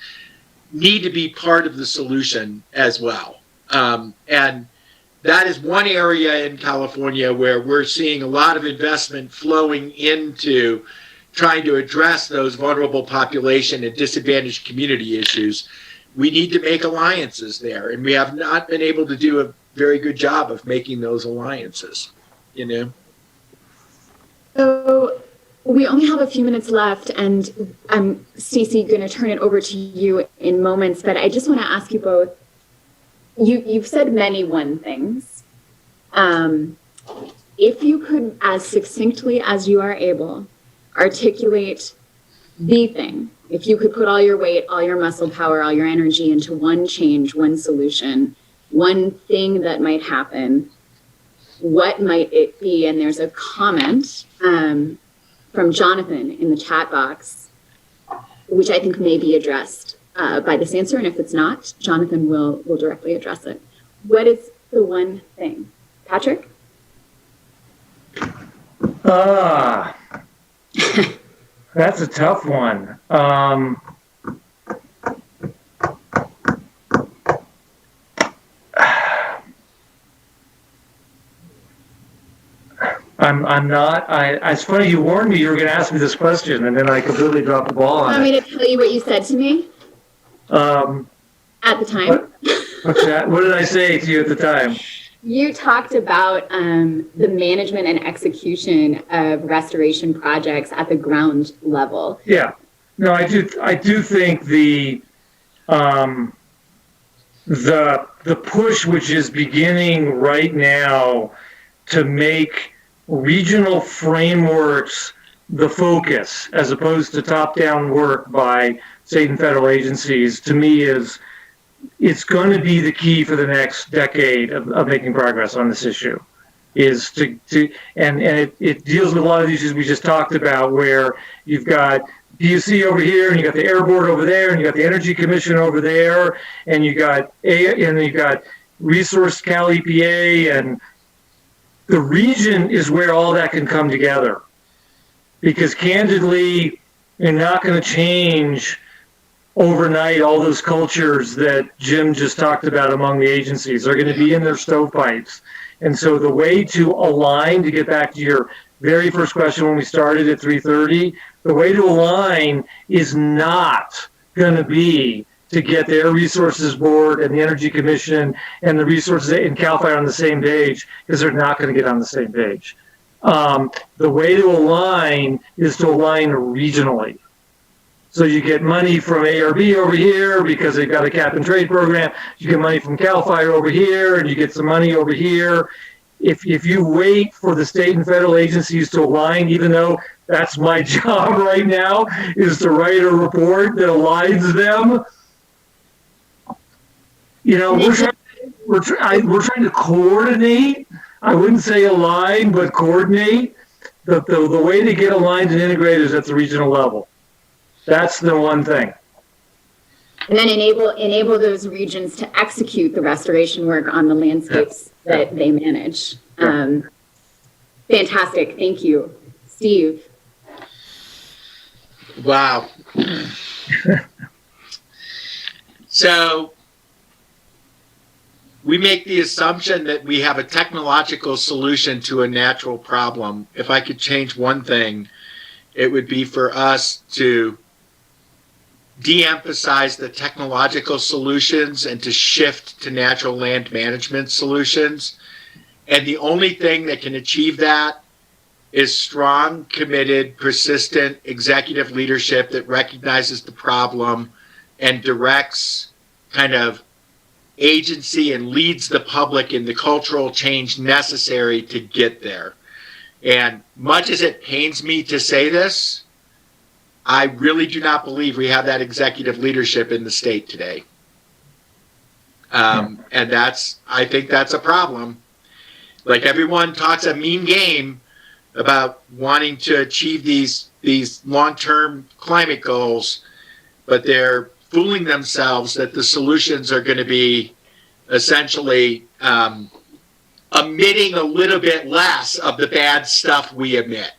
need to be part of the solution as well. And that is one area in California where we're seeing a lot of investment flowing into trying to address those vulnerable population and disadvantaged community issues. We need to make alliances there, and we have not been able to do a very good job of making those alliances, So we only have a few minutes left, and I'm, Stacey, going to turn it over to you in moments, but I just want to ask you both, you've said many one things. If you could, as succinctly as you are able, articulate the thing. If you could put all your weight, all your muscle power, all your energy into one change, one solution, one thing that might happen, what might it be? And there's a comment from Jonathan in the chat box, which I think may be addressed by this answer. And if it's not, Jonathan will directly address it. What is the one thing? Patrick? That's a tough one. I'm not. It's funny you warned me you were going to ask me this question, and then I completely dropped the ball on Want me to tell you what you said to me at the time? What's that? What did I say to you at the time? You talked about the management and execution of restoration projects at the ground level. Yeah, no, I do think the push which is beginning right now to make regional frameworks the focus as opposed to top-down work by state and federal agencies, to me it's going to be the key for the next decade of making progress on this issue. Is and it deals with a lot of the issues we just talked about, where you've got PUC over here, and you got the Air Board over there, and you got the Energy Commission over there, and you got Resource Cal EPA, and the region is where all that can come together. Because candidly, you're not going to change overnight all those cultures that Jim just talked about among the agencies. They're going to be in their stovepipes. And so the way to align, to get back to your very first question when we started at 3:30, the way to align is not going to be to get the Air Resources Board and the Energy Commission and the Resources and CAL FIRE on the same page, because they're not going to get on the same page. The way to align is to align regionally. So you get money from ARB over here because they've got a cap and trade program. You get money from CAL FIRE over here, and you get some money over here. If you wait for the state and federal agencies to align, even though that's my job right now, is to write a report that aligns them. You know, we're trying to coordinate. I wouldn't say align, but coordinate. The way to get aligned and integrated is at the regional level. That's the one thing. And then enable those regions to execute the restoration work on the landscapes that they manage. Fantastic. Thank you. Steve. Wow. So we make the assumption that we have a technological solution to a natural problem. If I could change one thing, it would be for us to de-emphasize the technological solutions and to shift to natural land management solutions. And the only thing that can achieve that is strong, committed, persistent executive leadership that recognizes the problem and directs kind of agency and leads the public in the cultural change necessary to get there. And much as it pains me to say this, I really do not believe we have that executive leadership in the state today. And I think that's a problem. Like, everyone talks a mean game about wanting to achieve these long-term climate goals, but they're fooling themselves that the solutions are going to be essentially emitting a little bit less of the bad stuff we emit.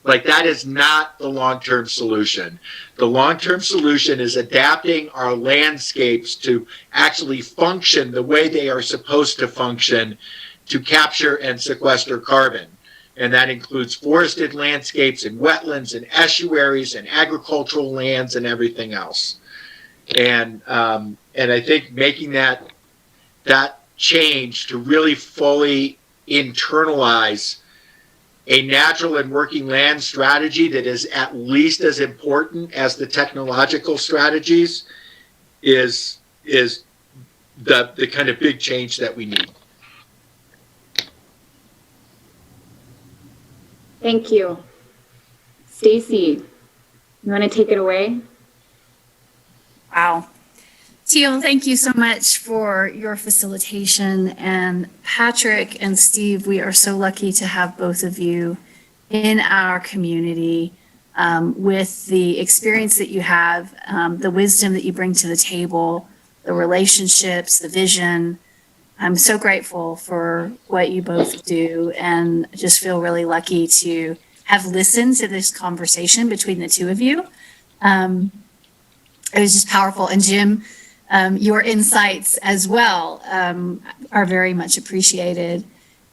Like, that is not the long-term solution. The long-term solution is adapting our landscapes to actually function the way they are supposed to function to capture and sequester carbon. And that includes forested landscapes and wetlands and estuaries and agricultural lands and everything else. And I think making that change to really fully internalize a natural and working land strategy that is at least as important as the technological strategies is the kind of big change that we need. Thank you. Stacy, You want to take it away? Wow. Teal, thank you so much for your facilitation. And Patrick and Steve, we are so lucky to have both of you in our community with the experience that you have, the wisdom that you bring to the table, the relationships, the vision. I'm so grateful for what you both do and just feel really lucky to have listened to this conversation between the two of you. It was just powerful. And Jim, your insights as well are very much appreciated.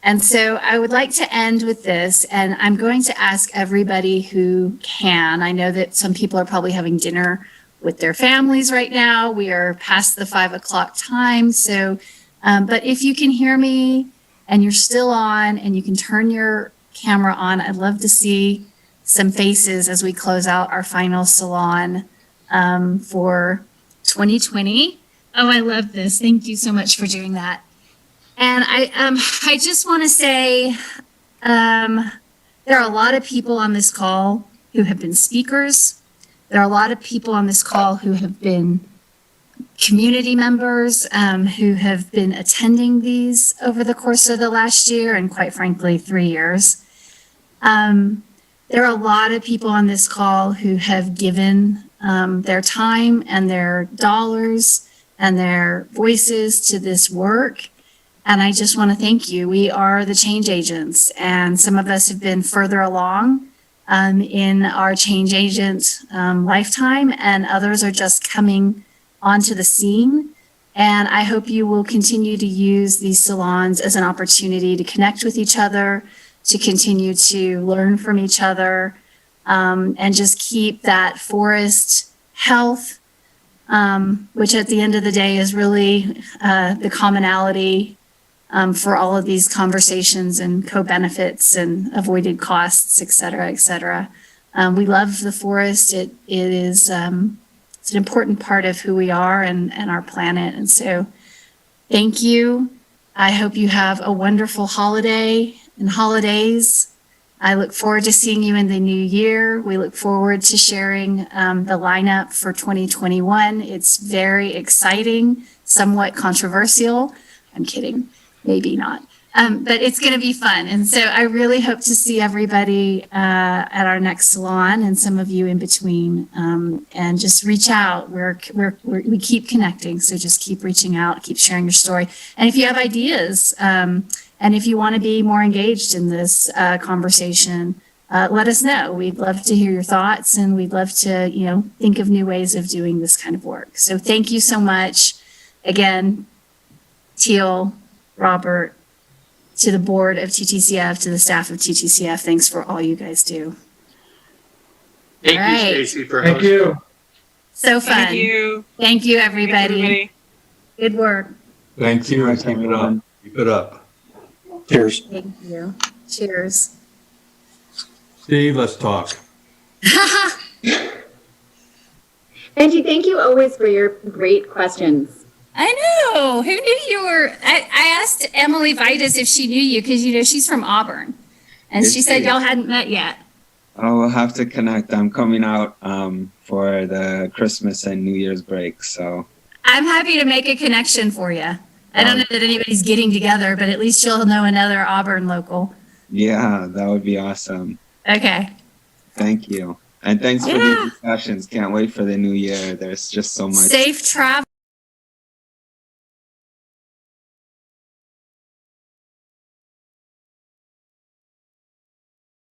And so I would like to end with this, and I'm going to ask everybody who can. I know that some people are probably having dinner with their families right now. We are past the 5 o'clock time. So, but if you can hear me and you're still on and you can turn your camera on, I'd love to see some faces as we close out our final salon for 2020. Oh, I love this. Thank you so much for doing that. And I just want to say there are a lot of people on this call who have been speakers. There are a lot of people on this call who have been community members who have been attending these over the course of the last year and quite frankly, 3 years. There are a lot of people on this call who have given their time and their dollars and their voices to this work. And I just want to thank you. We are the change agents, and some of us have been further along in our change agent lifetime, and others are just coming onto the scene. And I hope you will continue to use these salons as an opportunity to connect with each other, to continue to learn from each other, and just keep that forest health, which at the end of the day is really the commonality for all of these conversations and co-benefits and avoided costs, et cetera, et cetera. We love the forest. It is it's an important part of who we are and our planet. And so thank you. I hope you have a wonderful holiday and holidays. I look forward to seeing you in the new year. We look forward to sharing the lineup for 2021. It's very exciting, somewhat controversial. I'm kidding. Maybe not. But it's going to be fun. And so I really hope to see everybody at our next salon and some of you in between. And just reach out. We keep connecting. So just keep reaching out, keep sharing your story. And if you have ideas and if you want to be more engaged in this conversation, let us know. We'd love to hear your thoughts, and we'd love to, think of new ways of doing this kind of work. So thank you so much. Again, Teal, Robert, to the board of Ttcf, to the staff of Ttcf, thanks for all you guys do. Thank All you, right. Stacy, for Thank hosting. you. So fun. Thank you. Thank you, everybody. Everybody. Good work. Thank you. Thanks, Keep it up. everyone. Keep it up. Cheers. Thank you. Cheers. Steve, let's talk. Angie, thank you always for your great questions. I know. Who knew you were? I asked Emily Vitus if she knew you because, she's from Auburn. And Did she said she? y'all hadn't met yet. Oh, we'll have to connect. I'm coming out for the Christmas and New Year's break, so. I'm happy to make a connection for you. I don't know that anybody's getting together, but at least you'll know another Auburn local. Yeah, that would be awesome. Okay. Thank you. And thanks for these discussions. Can't wait for the new year. There's just so much. Safe travel.